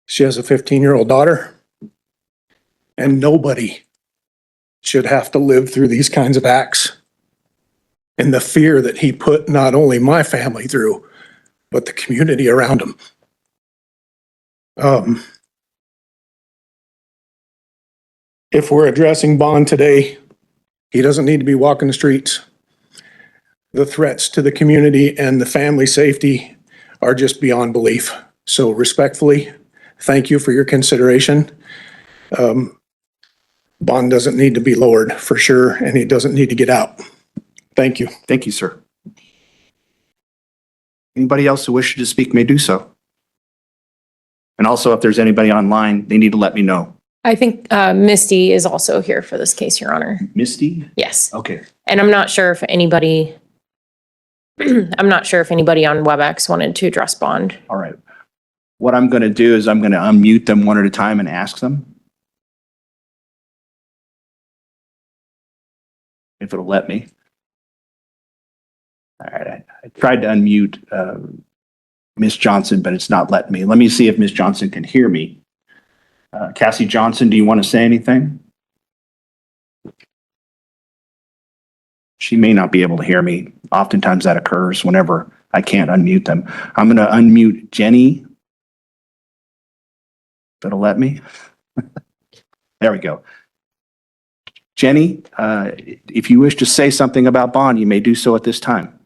She has a 15-year-old daughter. And nobody should have to live through these kinds of acts. And the fear that he put not only my family through, but the community around him. If we're addressing bond today, he doesn't need to be walking the streets. The threats to the community and the family safety are just beyond belief. So respectfully, thank you for your consideration. Bond doesn't need to be lowered for sure, and he doesn't need to get out. Thank you. Thank you, sir. Anybody else who wishes to speak may do so. And also, if there's anybody online, they need to let me know. I think Misty is also here for this case, Your Honor. Misty? Yes. Okay. And I'm not sure if anybody, I'm not sure if anybody on WebEx wanted to address bond. All right. What I'm going to do is I'm going to unmute them one at a time and ask them. If it'll let me. All right. I tried to unmute Ms. Johnson, but it's not letting me. Let me see if Ms. Johnson can hear me. Cassie Johnson, do you want to say anything? She may not be able to hear me. Oftentimes that occurs whenever I can't unmute them. I'm going to unmute Jenny. That'll let me. There we go. Jenny, if you wish to say something about bond, you may do so at this time.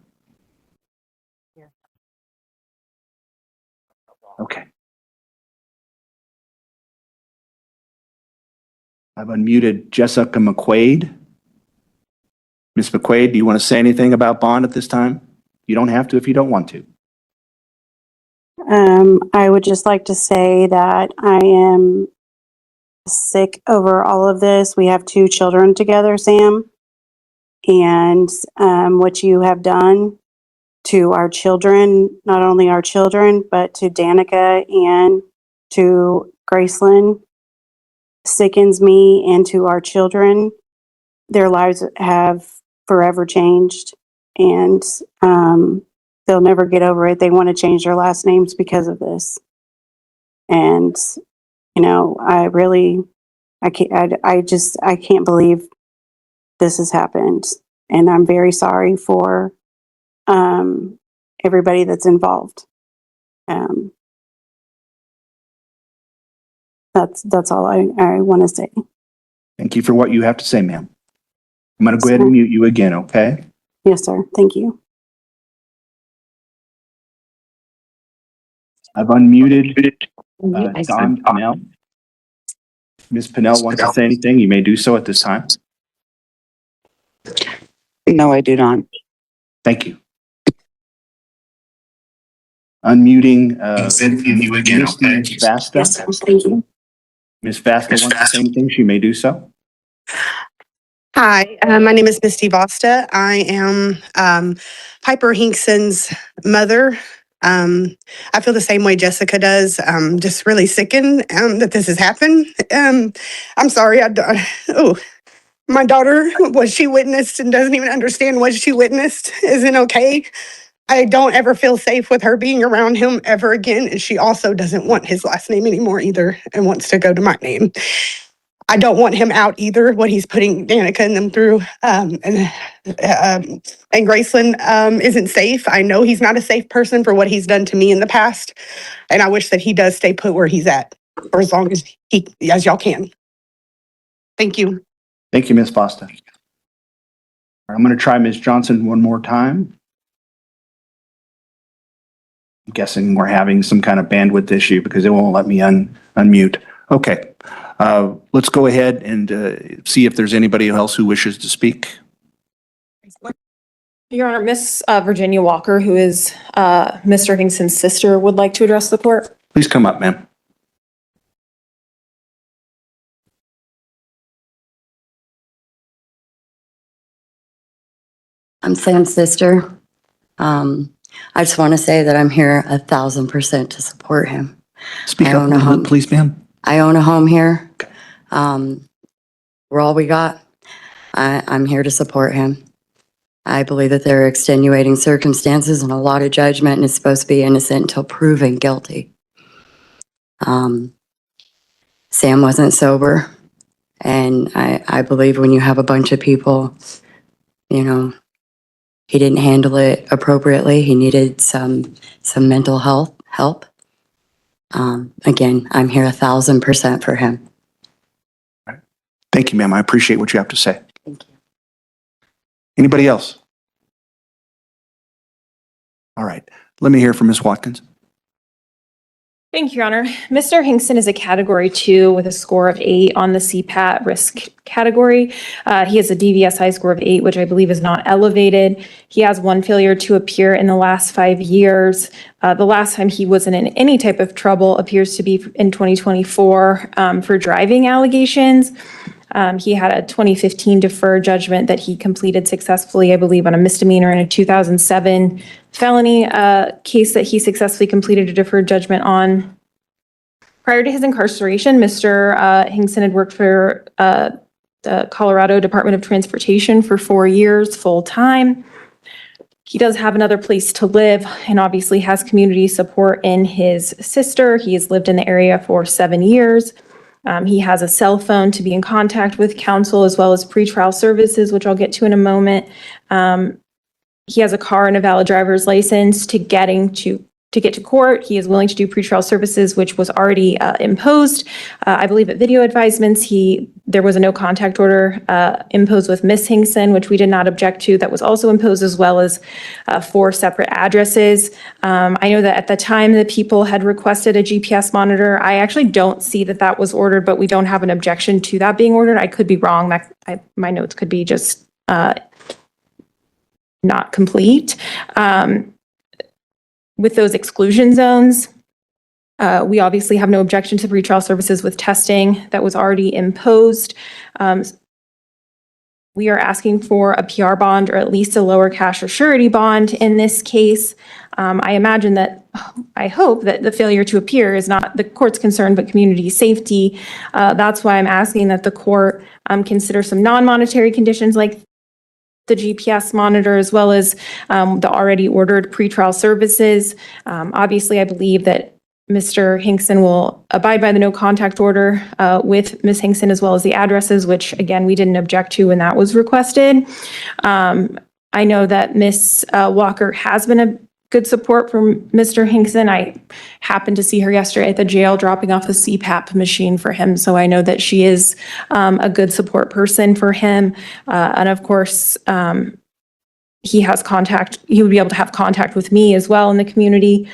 Okay. I've unmuted Jessica McQuaid. Ms. McQuaid, do you want to say anything about bond at this time? You don't have to if you don't want to. I would just like to say that I am sick over all of this. We have 2 children together, Sam. And what you have done to our children, not only our children, but to Danica and to Graceland, sickens me and to our children. Their lives have forever changed, and they'll never get over it. They want to change their last names because of this. And, you know, I can't believe this has happened. And I'm very sorry for everybody that's involved. That's all I want to say. Thank you for what you have to say, ma'am. I'm going to go ahead and mute you again, okay? Yes, sir. Thank you. I've unmuted Dawn Pinnell. Ms. Pinnell wants to say anything. You may do so at this time. No, I do not. Thank you. Unmuting Ms. Vasta. Yes, sir. Thank you. Ms. Vasta wants to say anything. She may do so. Hi, my name is Misty Vasta. I am Piper Hinkson's mother. I feel the same way Jessica does. Just really sickened that this has happened. I'm sorry. My daughter, what she witnessed and doesn't even understand what she witnessed isn't okay. I don't ever feel safe with her being around him ever again. And she also doesn't want his last name anymore either and wants to go to my name. I don't want him out either, what he's putting Danica and them through. And Graceland isn't safe. I know he's not a safe person for what he's done to me in the past. And I wish that he does stay put where he's at for as long as y'all can. Thank you. Thank you, Ms. Vasta. I'm going to try Ms. Johnson one more time. I'm guessing we're having some kind of bandwidth issue because it won't let me unmute. Okay. Let's go ahead and see if there's anybody else who wishes to speak. Your Honor, Miss Virginia Walker, who is Mr. Hingson's sister, would like to address the court. Please come up, ma'am. I'm Sam's sister. I just want to say that I'm here 1,000% to support him. Speak up a little bit, please, ma'am. I own a home here. We're all we got. I'm here to support him. I believe that there are extenuating circumstances and a lot of judgment, and is supposed to be innocent until proven guilty. Sam wasn't sober, and I believe when you have a bunch of people, you know, he didn't handle it appropriately. He needed some mental health help. Again, I'm here 1,000% for him. Thank you, ma'am. I appreciate what you have to say. Thank you. Anybody else? All right. Let me hear from Ms. Watkins. Thank you, Your Honor. Mr. Hinkson is a Category 2 with a score of 8 on the CPAT risk category. He has a DVSI score of 8, which I believe is not elevated. He has 1 failure to appear in the last 5 years. The last time he wasn't in any type of trouble appears to be in 2024 for driving allegations. He had a 2015 deferred judgment that he completed successfully, I believe, on a misdemeanor, and a 2007 felony case that he successfully completed a deferred judgment on. Prior to his incarceration, Mr. Hinkson had worked for the Colorado Department of Transportation for 4 years full-time. He does have another place to live and obviously has community support in his sister. He has lived in the area for 7 years. He has a cell phone to be in contact with counsel as well as pretrial services, which I'll get to in a moment. He has a car and a valid driver's license to get to court. He is willing to do pretrial services, which was already imposed. I believe at video advisements, there was a no contact order imposed with Miss Hinkson, which we did not object to. That was also imposed, as well as 4 separate addresses. I know that at the time the people had requested a GPS monitor. I actually don't see that that was ordered, but we don't have an objection to that being ordered. I could be wrong. My notes could be just not complete. With those exclusion zones, we obviously have no objection to pretrial services with testing that was already imposed. We are asking for a PR bond or at least a lower cash or surety bond in this case. I hope that the failure to appear is not the court's concern, but community safety. That's why I'm asking that the court consider some non-monetary conditions like the GPS monitor, as well as the already ordered pretrial services. Obviously, I believe that Mr. Hinkson will abide by the no contact order with Ms. Hinkson, as well as the addresses, which again, we didn't object to when that was requested. I know that Ms. Walker has been a good support from Mr. Hinkson. I happened to see her yesterday at the jail dropping off a CPAP machine for him. So I know that she is a good support person for him. And of course, he would be able to have contact with me as well in the community.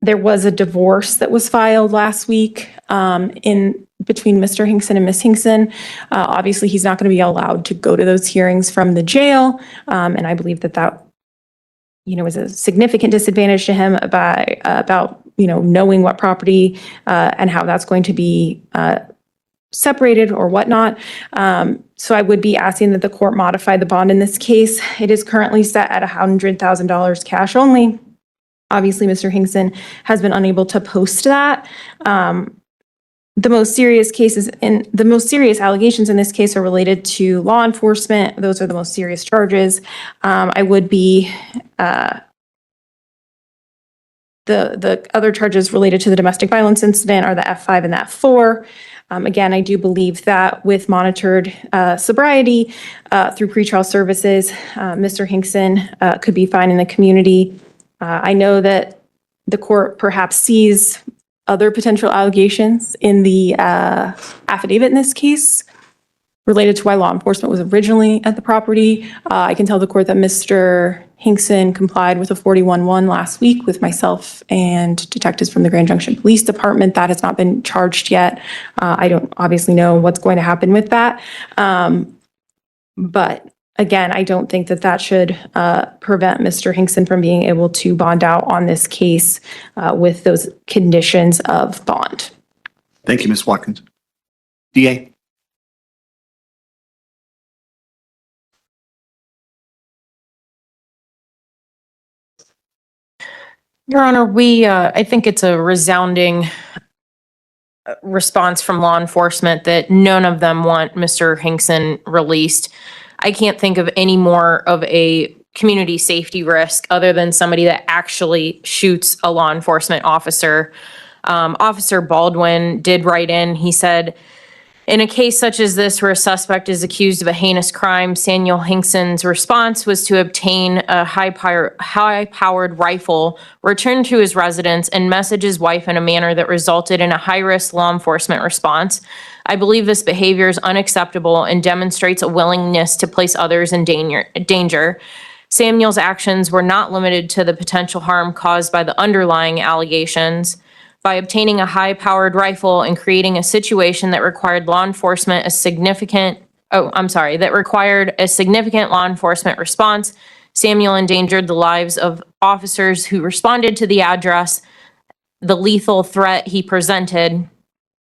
There was a divorce that was filed last week between Mr. Hinkson and Ms. Hinkson. Obviously, he's not going to be allowed to go to those hearings from the jail. And I believe that is a significant disadvantage to him about knowing what property and how that's going to be separated or whatnot. So I would be asking that the court modify the bond in this case. It is currently set at $100,000 cash only. Obviously, Mr. Hinkson has been unable to post that. The most serious allegations in this case are related to law enforcement. Those are the most serious charges. The other charges related to the domestic violence incident are the F5 and the F4. Again, I do believe that with monitored sobriety through pretrial services, Mr. Hinkson could be fine in the community. I know that the court perhaps sees other potential allegations in the affidavit in this case related to why law enforcement was originally at the property. I can tell the court that Mr. Hinkson complied with a 41-1 last week with myself and detectives from the Grand Junction Police Department. That has not been charged yet. I don't obviously know what's going to happen with that. But again, I don't think that should prevent Mr. Hinkson from being able to bond out on this case with those conditions of bond. Thank you, Ms. Watkins. DA? Your Honor, I think it's a resounding response from law enforcement that none of them want Mr. Hinkson released. I can't think of any more of a community safety risk other than somebody that actually shoots a law enforcement officer. Officer Baldwin did write in. He said, in a case such as this where a suspect is accused of a heinous crime, Samuel Hinkson's response was to obtain a high-powered rifle, return to his residence, and message his wife in a manner that resulted in a high-risk law enforcement response. I believe this behavior is unacceptable and demonstrates a willingness to place others in danger. Samuel's actions were not limited to the potential harm caused by the underlying allegations. By obtaining a high-powered rifle and creating a situation that required a significant law enforcement response, Samuel endangered the lives of officers who responded to the address, the lethal threat he presented.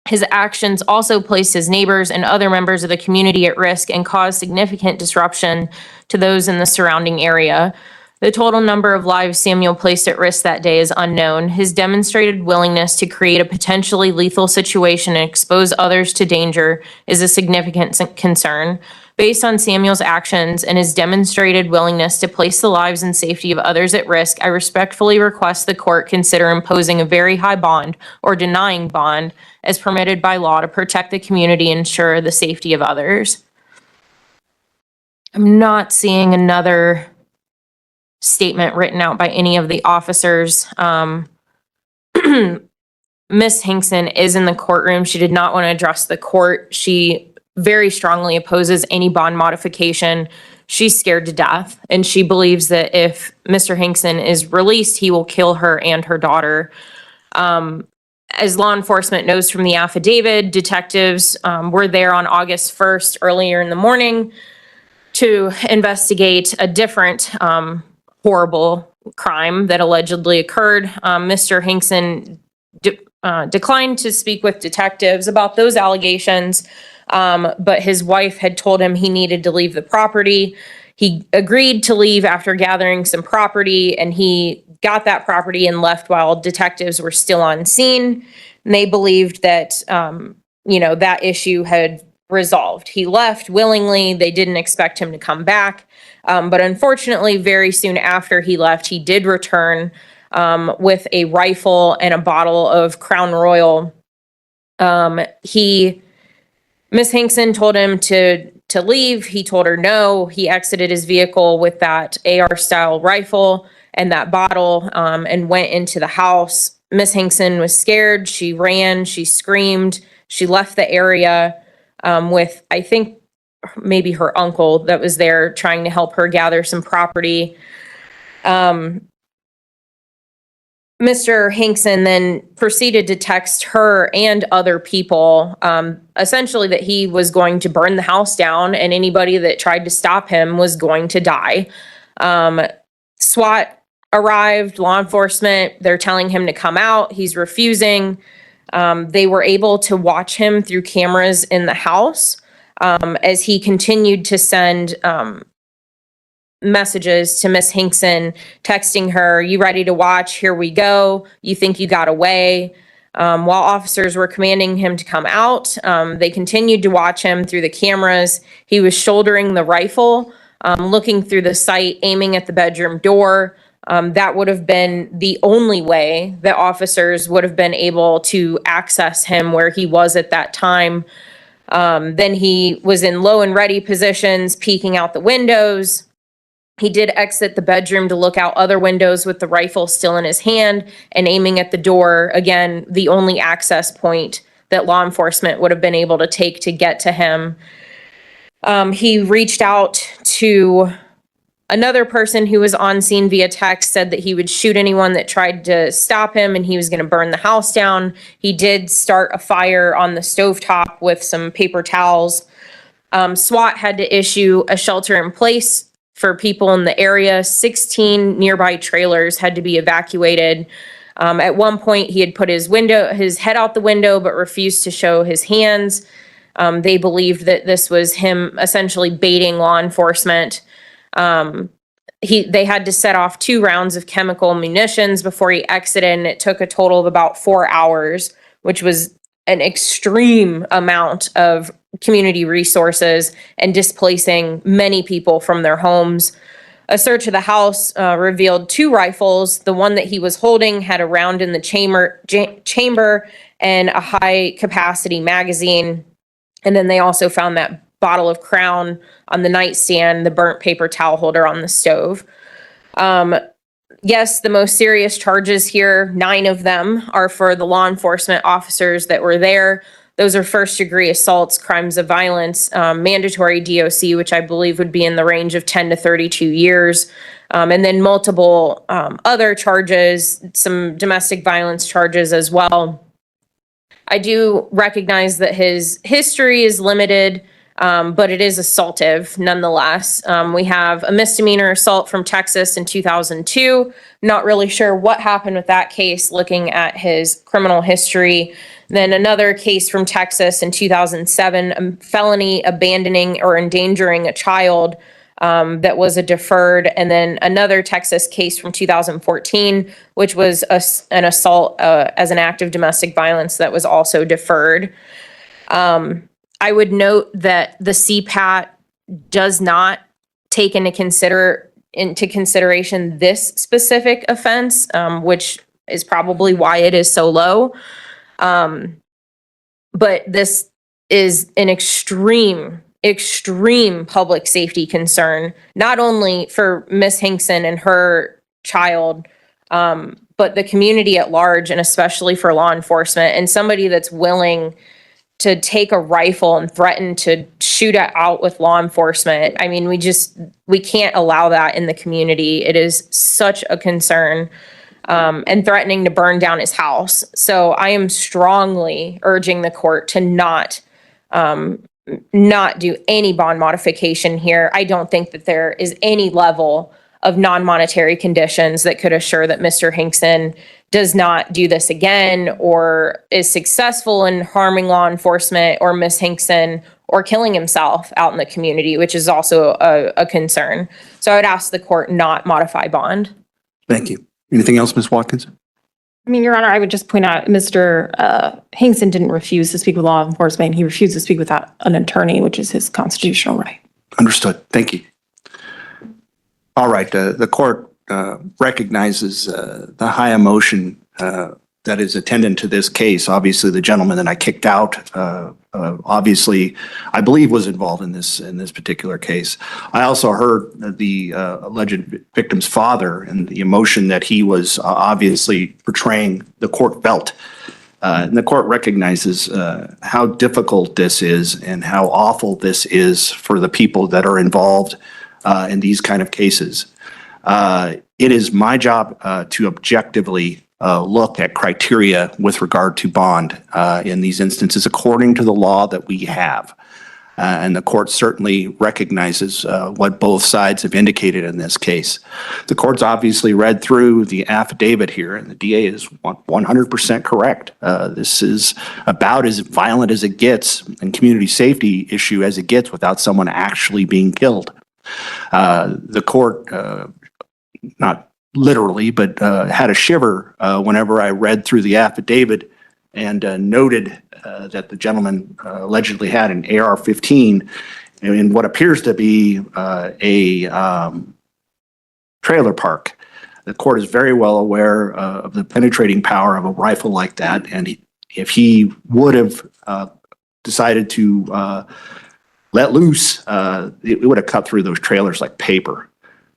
His actions also placed his neighbors and other members of the community at risk and caused significant disruption to those in the surrounding area. The total number of lives Samuel placed at risk that day is unknown. His demonstrated willingness to create a potentially lethal situation and expose others to danger is a significant concern. Based on Samuel's actions and his demonstrated willingness to place the lives and safety of others at risk, I respectfully request the court consider imposing a very high bond or denying bond as permitted by law to protect the community and ensure the safety of others. I'm not seeing another statement written out by any of the officers. Miss Hinkson is in the courtroom. She did not want to address the court. She very strongly opposes any bond modification. She's scared to death, and she believes that if Mr. Hinkson is released, he will kill her and her daughter. As law enforcement knows from the affidavit, detectives were there on August 1st, earlier in the morning, to investigate a different horrible crime that allegedly occurred. Mr. Hinkson declined to speak with detectives about those allegations, but his wife had told him he needed to leave the property. He agreed to leave after gathering some property, and he got that property and left while detectives were still on scene. And they believed that, that issue had resolved. He left willingly. They didn't expect him to come back. But unfortunately, very soon after he left, he did return with a rifle and a bottle of Crown Royal. Miss Hinkson told him to leave. He told her no. He exited his vehicle with that AR-style rifle and that bottle and went into the house. Miss Hinkson was scared. She ran. She screamed. She left the area with, I think, maybe her uncle that was there trying to help her gather some property. Mr. Hinkson then proceeded to text her and other people, essentially that he was going to burn the house down and anybody that tried to stop him was going to die. SWAT arrived, law enforcement, they're telling him to come out. He's refusing. They were able to watch him through cameras in the house as he continued to send messages to Miss Hinkson, texting her, "You ready to watch? Here we go. You think you got away?" While officers were commanding him to come out, they continued to watch him through the cameras. He was shouldering the rifle, looking through the sight, aiming at the bedroom door. That would have been the only way that officers would have been able to access him where he was at that time. Then he was in low and ready positions, peeking out the windows. He did exit the bedroom to look out other windows with the rifle still in his hand and aiming at the door. Again, the only access point that law enforcement would have been able to take to get to him. He reached out to another person who was on scene via text, said that he would shoot anyone that tried to stop him and he was going to burn the house down. He did start a fire on the stovetop with some paper towels. SWAT had to issue a shelter in place for people in the area. 16 nearby trailers had to be evacuated. At one point, he had put his head out the window, but refused to show his hands. They believed that this was him essentially baiting law enforcement. They had to set off 2 rounds of chemical munitions before he exited, and it took a total of about 4 hours, which was an extreme amount of community resources and displacing many people from their homes. A search of the house revealed 2 rifles. The one that he was holding had a round in the chamber and a high-capacity magazine. And then they also found that bottle of Crown on the nightstand, the burnt paper towel holder on the stove. Yes, the most serious charges here, 9 of them, are for the law enforcement officers that were there. Those are first-degree assaults, crimes of violence, mandatory DOC, which I believe would be in the range of 10 to 32 years, and then multiple other charges, some domestic violence charges as well. I do recognize that his history is limited, but it is assaultive nonetheless. We have a misdemeanor assault from Texas in 2002. Not really sure what happened with that case, looking at his criminal history. Then another case from Texas in 2007, a felony abandoning or endangering a child that was a deferred. And then another Texas case from 2014, which was an assault as an act of domestic violence that was also deferred. I would note that the CPAT does not take into consideration this specific offense, which is probably why it is so low. But this is an extreme public safety concern, not only for Miss Hinkson and her child, but the community at large, and especially for law enforcement, and somebody that's willing to take a rifle and threaten to shoot it out with law enforcement. I mean, we can't allow that in the community. It is such a concern, and threatening to burn down his house. So I am strongly urging the court to not do any bond modification here. I don't think that there is any level of non-monetary conditions that could assure that Mr. Hinkson does not do this again or is successful in harming law enforcement or Miss Hinkson or killing himself out in the community, which is also a concern. So I would ask the court not modify bond. Thank you. Anything else, Ms. Watkins? I mean, Your Honor, I would just point out Mr. Hinkson didn't refuse to speak with law enforcement. He refused to speak without an attorney, which is his constitutional right. Understood. Thank you. All right. The court recognizes the high emotion that is attendant to this case. Obviously, the gentleman that I kicked out, obviously, I believe was involved in this particular case. I also heard the alleged victim's father and the emotion that he was obviously portraying the court felt. And the court recognizes how difficult this is and how awful this is for the people that are involved in these kind of cases. It is my job to objectively look at criteria with regard to bond in these instances according to the law that we have. And the court certainly recognizes what both sides have indicated in this case. The court's obviously read through the affidavit here, and the DA is 100% correct. This is about as violent as it gets and community safety issue as it gets without someone actually being killed. The court, not literally, but had a shiver whenever I read through the affidavit and noted that the gentleman allegedly had an AR-15 in what appears to be a trailer park. The court is very well aware of the penetrating power of a rifle like that, and if he would have decided to let loose, it would have cut through those trailers like paper.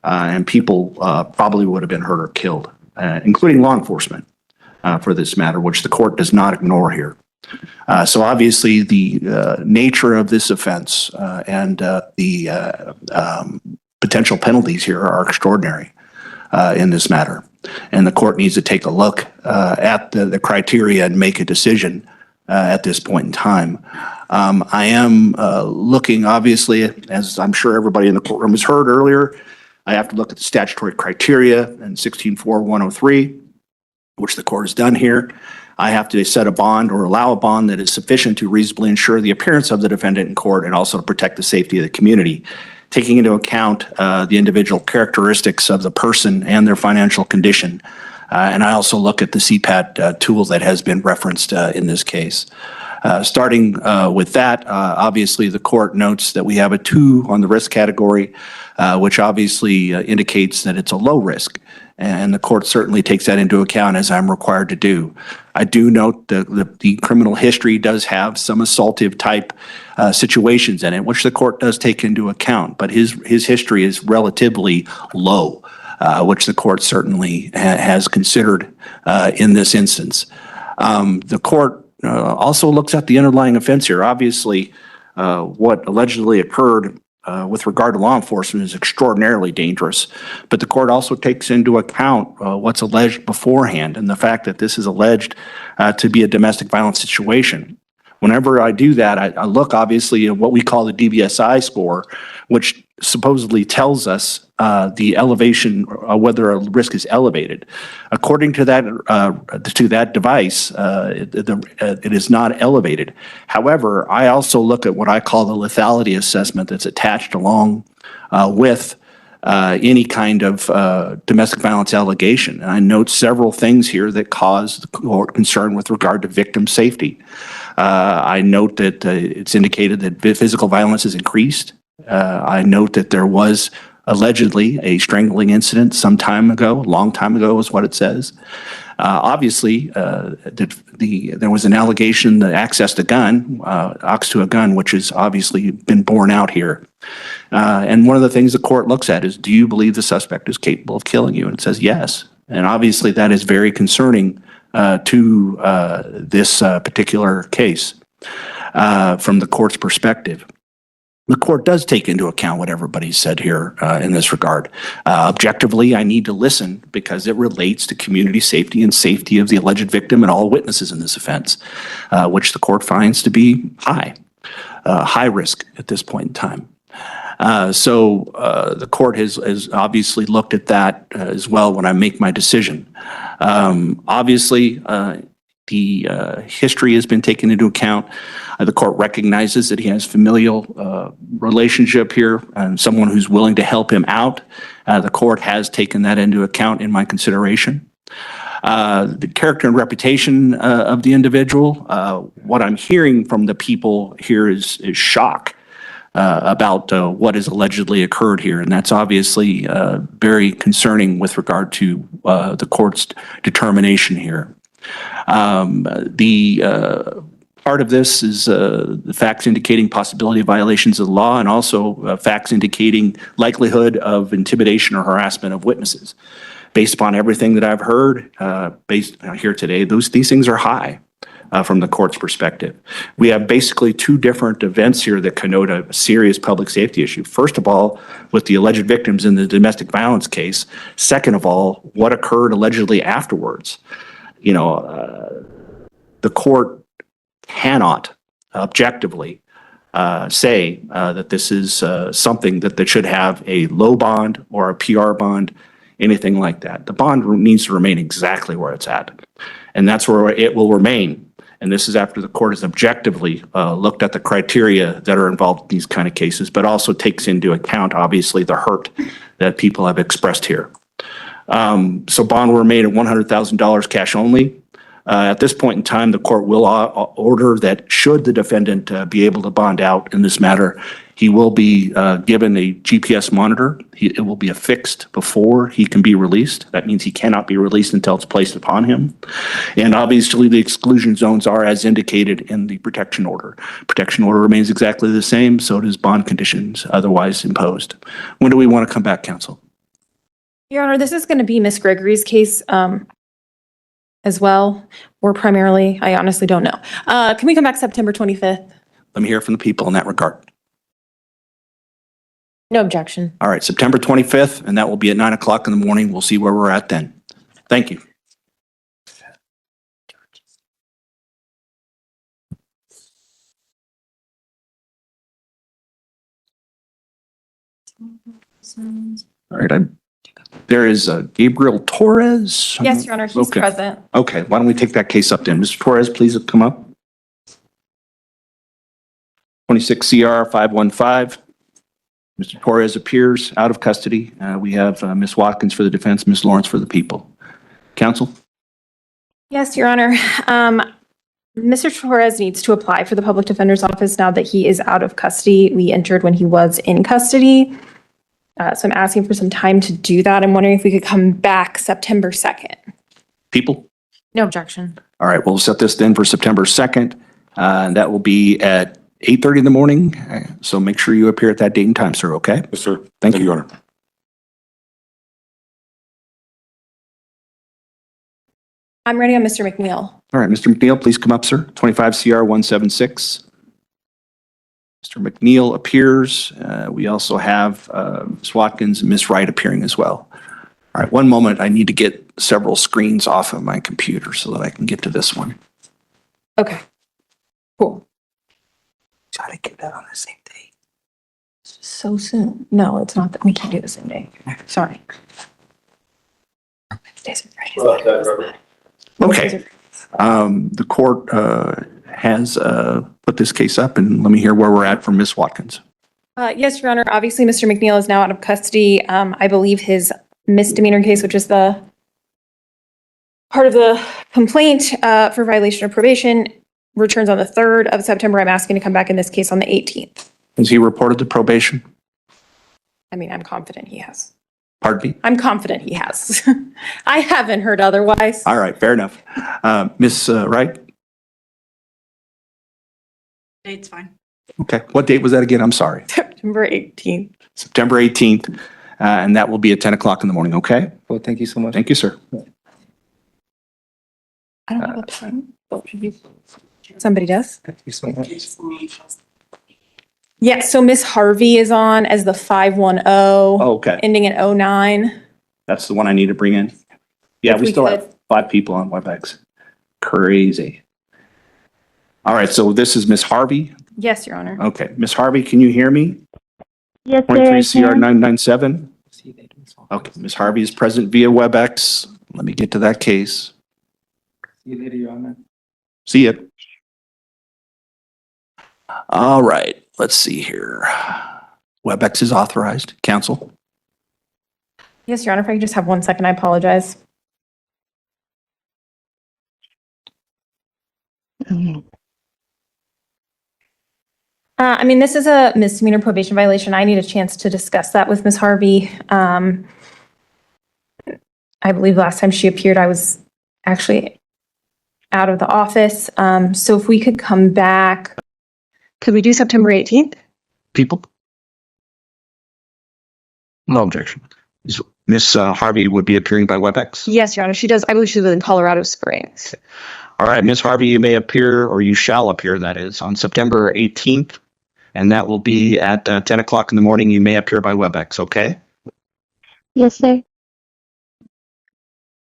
And people probably would have been hurt or killed, including law enforcement for this matter, which the court does not ignore here. So obviously the nature of this offense and the potential penalties here are extraordinary in this matter. And the court needs to take a look at the criteria and make a decision at this point in time. I am looking, obviously, as I'm sure everybody in the courtroom has heard earlier, I have to look at the statutory criteria in 16.4.103, which the court has done here. I have to set a bond or allow a bond that is sufficient to reasonably ensure the appearance of the defendant in court and also to protect the safety of the community, taking into account the individual characteristics of the person and their financial condition. And I also look at the CPAT tool that has been referenced in this case. Starting with that, obviously the court notes that we have a 2 on the risk category, which obviously indicates that it's a low risk. And the court certainly takes that into account as I'm required to do. I do note that the criminal history does have some assaultive type situations in it, which the court does take into account, but his history is relatively low, which the court certainly has considered in this instance. The court also looks at the underlying offense here. Obviously, what allegedly occurred with regard to law enforcement is extraordinarily dangerous, but the court also takes into account what's alleged beforehand and the fact that this is alleged to be a domestic violence situation. Whenever I do that, I look obviously at what we call the DBSI score, which supposedly tells us the elevation, whether a risk is elevated. According to that device, it is not elevated. However, I also look at what I call the lethality assessment that's attached along with any kind of domestic violence allegation. And I note several things here that cause the court concern with regard to victim safety. I note that it's indicated that physical violence has increased I note that there was allegedly a strangling incident some time ago, a long time ago is what it says. Obviously, there was an allegation that accessed a gun, to a gun, which has obviously been borne out here. And one of the things the court looks at is, do you believe the suspect is capable of killing you? And it says yes. And obviously that is very concerning to this particular case from the court's perspective. The court does take into account what everybody said here in this regard. Objectively, I need to listen because it relates to community safety and safety of the alleged victim and all witnesses in this offense, which the court finds to be high risk at this point in time. So the court has obviously looked at that as well when I make my decision. Obviously, the history has been taken into account. The court recognizes that he has familial relationship here and someone who's willing to help him out. The court has taken that into account in my consideration. The character and reputation of the individual, what I'm hearing from the people here is shock about what has allegedly occurred here. And that's obviously very concerning with regard to the court's determination here. Part of this is the facts indicating possibility of violations of the law and also facts indicating likelihood of intimidation or harassment of witnesses. Based upon everything that I've heard based here today, these things are high from the court's perspective. We have basically two different events here that connote a serious public safety issue. First of all, with the alleged victims in the domestic violence case. Second of all, what occurred allegedly afterwards. You know, the court cannot objectively say that this is something that should have a low bond or a PR bond, anything like that. The bond needs to remain exactly where it's at. And that's where it will remain. And this is after the court has objectively looked at the criteria that are involved in these kind of cases, but also takes into account, obviously, the hurt that people have expressed here. So bond will remain at $100,000 cash only. At this point in time, the court will order that should the defendant be able to bond out in this matter, he will be given a GPS monitor. It will be affixed before he can be released. That means he cannot be released until it's placed upon him. And obviously, the exclusion zones are as indicated in the protection order. Protection order remains exactly the same, so does bond conditions otherwise imposed. When do we want to come back, counsel? Your Honor, this is going to be Miss Gregory's case as well, or primarily, I honestly don't know. Can we come back September 25th? Let me hear from the people in that regard. No objection. All right, September 25th, and that will be at 9 o'clock in the morning. We'll see where we're at then. Thank you. All right, there is Gabriel Torres. Yes, Your Honor, he's Okay. present. Okay, why don't we take that case up then? Mr. Torres, please come up. 26 CR 515. Mr. Torres appears out of custody. We have Ms. Watkins for the defense, Ms. Lawrence for the people. Counsel? Yes, Your Honor. Mr. Torres needs to apply for the public defender's office now that he is out of custody. We entered when he was in custody. So I'm asking for some time to do that. I'm wondering if we could come back September 2nd. People? No objection. All right, we'll set this then for September 2nd. And that will be at 8:30 in the morning. So make sure you appear at that date and time, sir, okay? Yes, sir. Thank you, Your Honor. I'm ready on Mr. McNeil. All right, Mr. McNeil, please come up, sir. 25 CR 176. Mr. McNeil appears. We also have Ms. Watkins and Ms. Wright appearing as well. All right, one moment. I need to get several screens off of my computer so that I can get to this one. Okay, cool. Try to get that on the same day. So soon. No, it's not that we can't do the same day. Sorry. Wednesdays and Fridays. Okay. The court has put this case up, and let me hear where we're at from Ms. Watkins. Yes, Your Honor. Obviously, Mr. McNeil is now out of custody. I believe his misdemeanor case, which is the part of the complaint for violation of probation, returns on the 3rd of September. I'm asking to come back in this case on the 18th. Has he reported to probation? I mean, I'm confident he has. Pardon me? I'm confident he has. I haven't heard otherwise. All right, fair enough. Ms. Wright? Date's fine. Okay, what date was that again? I'm sorry. September 18th. September 18th, and that will be at 10 o'clock in the morning, okay? Well, thank you so much. Thank you, sir. I don't have a pen. Somebody does? Thank you so much. Yeah, so Miss Harvey is on as the 510, Oh, okay, ending at 09. that's the one I need to bring in. Yeah, If we we still could. have 5 people on WebEx. Crazy. All right, so this is Miss Harvey. Yes, Your Honor. Okay, Miss Harvey, can you hear me? Yes, sir. 23 I CR can. 997. Okay, Miss Harvey is present via WebEx. Let me get to that case. See you later, Your Honor. See it. All right, let's see here. WebEx is authorized. Counsel? Yes, Your Honor, if I could just have 1 second, I apologize. I mean, this is a misdemeanor probation violation. I need a chance to discuss that with Ms. Harvey. I believe last time she appeared, I was actually out of the office. So if we could come back. Could we do September 18th? People? No objection. Miss Harvey would be appearing by WebEx. Yes, Your Honor. She does. I believe she lives in Colorado Springs. All right, Miss Harvey, you may appear, or you shall appear, that is, on September 18th, and that will be at 10 o'clock in the morning. You may appear by WebEx, okay? Yes, sir.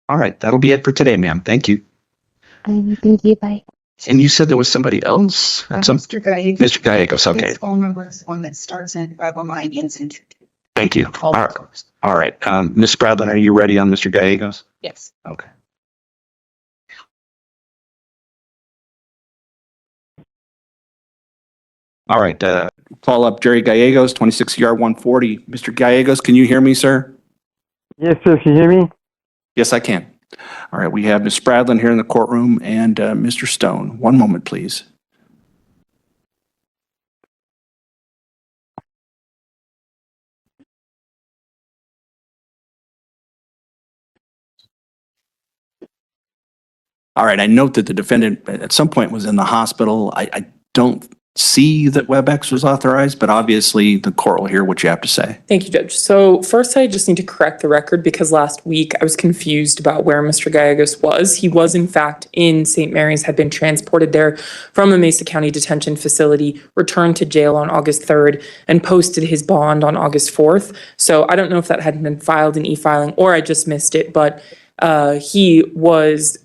All right, that'll be it for today, ma'am. Thank you. Thank you. Bye. And you said there was somebody else? Mr. Gallegos. Mr. Gallegos, okay. His phone number is the one that starts in 509 ends in 22. Thank you. All right. Ms. Spradlin, are you ready on Mr. Gallegos? Yes. Okay. All right. Call up Jerry Gallegos, 26 CR 140. Mr. Gallegos, can you hear me, sir? Yes, sir. Can you hear me? Yes, I can. All right, we have Ms. Spradlin here in the courtroom and Mr. Stone. One moment, please. All right, I note that the defendant at some point was in the hospital. I don't see that WebEx was authorized, but obviously the court will hear what you have to say. Thank you, Judge. So first, I just need to correct the record because last week I was confused about where Mr. Gallegos was. He was, in fact, in St. Mary's, had been transported there from a Mesa County detention facility, returned to jail on August 3rd, and posted his bond on August 4th. So I don't know if that had been filed in e-filing or I just missed it, but he was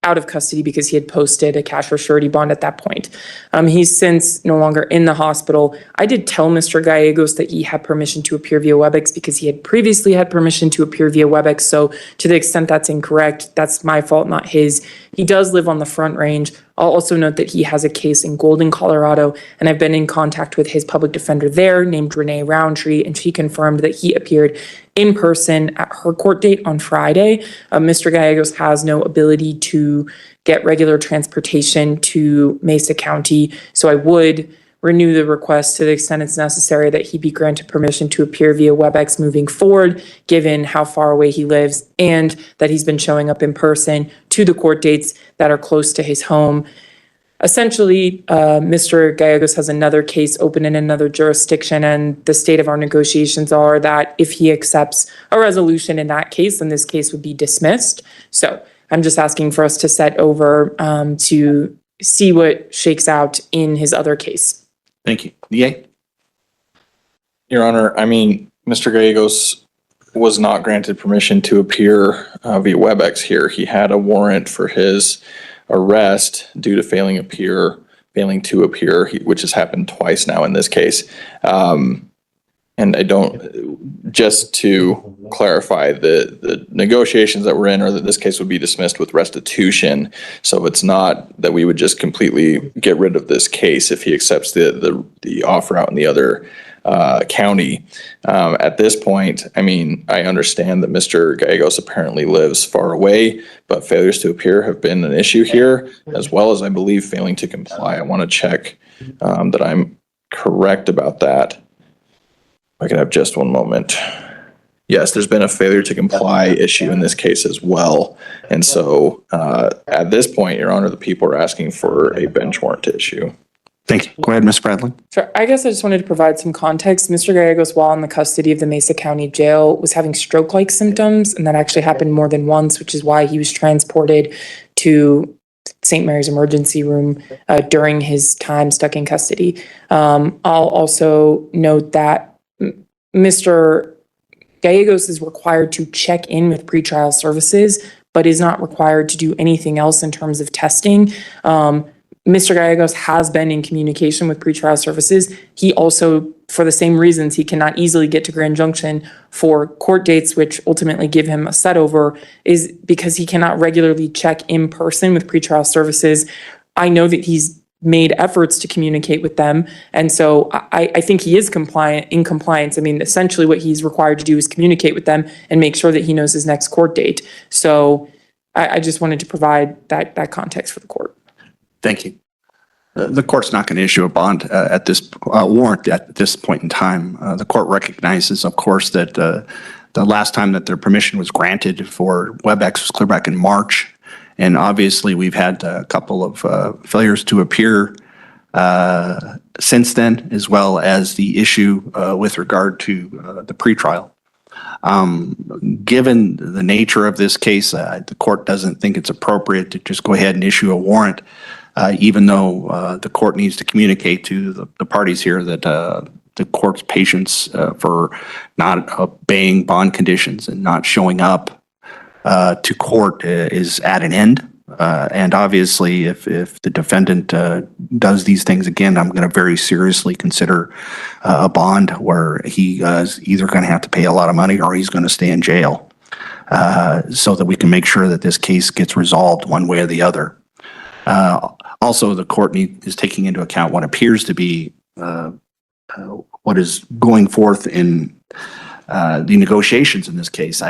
out of custody because he had posted a cash or surety bond at that point. He's since no longer in the hospital. I did tell Mr. Gallegos that he had permission to appear via WebEx because he had previously had permission to appear via WebEx. So to the extent that's incorrect, that's my fault, not his. He does live on the Front Range. I'll also note that he has a case in Golden, Colorado, and I've been in contact with his public defender there named Renee Roundtree, and she confirmed that he appeared in person at her court date on Friday. Mr. Gallegos has no ability to get regular transportation to Mesa County, so I would renew the request to the extent it's necessary that he be granted permission to appear via WebEx moving forward, given how far away he lives and that he's been showing up in person to the court dates that are close to his home. Essentially, Mr. Gallegos has another case open in another jurisdiction, and the state of our negotiations are that if he accepts a resolution in that case, then this case would be dismissed. So I'm just asking for us to set over to see what shakes out in his other case. Thank you. DA? Your Honor, I mean, Mr. Gallegos was not granted permission to appear via WebEx here. He had a warrant for his arrest due to failing to appear, which has happened twice now in this case. And I don't, just to clarify, the negotiations that we're in are that this case would be dismissed with restitution. So it's not that we would just completely get rid of this case if he accepts the offer out in the other county. At this point, I mean, I understand that Mr. Gallegos apparently lives far away, but failures to appear have been an issue here, as well as I believe failing to comply. I want to check that I'm correct about that. If I could have just one moment. Yes, there's been a failure to comply issue in this case as well. And so at this point, Your Honor, the people are asking for a bench warrant to issue. Thank you. Go ahead, Ms. Bradley. Sure. I guess I just wanted to provide some context. Mr. Gallegos, while in the custody of the Mesa County Jail, was having stroke-like symptoms, and that actually happened more than once, which is why he was transported to St. Mary's emergency room during his time stuck in custody. I'll also note that Mr. Gallegos is required to check in with pretrial services, but is not required to do anything else in terms of testing. Mr. Gallegos has been in communication with pretrial services. He also, for the same reasons, he cannot easily get to Grand Junction for court dates, which ultimately give him a set over, is because he cannot regularly check in person with pretrial services. I know that he's made efforts to communicate with them. And so I think he is in compliance. I mean, essentially what he's required to do is communicate with them and make sure that he knows his next court date. So I just wanted to provide that context for the court. Thank you. The court's not going to issue a bond at this warrant at this point in time. The court recognizes, of course, that the last time that their permission was granted for WebEx was clear back in March. And obviously, we've had a couple of failures to appear since then, as well as the issue with regard to the pretrial. Given the nature of this case, the court doesn't think it's appropriate to just go ahead and issue a warrant, even though the court needs to communicate to the parties here that the court's patience for not obeying bond conditions and not showing up to court is at an end. And obviously, if the defendant does these things again, I'm going to very seriously consider a bond where he is either going to have to pay a lot of money or he's going to stay in jail, so that we can make sure that this case gets resolved one way or the other. Also, the court is taking into account what appears to be what is going forth in the negotiations in this case.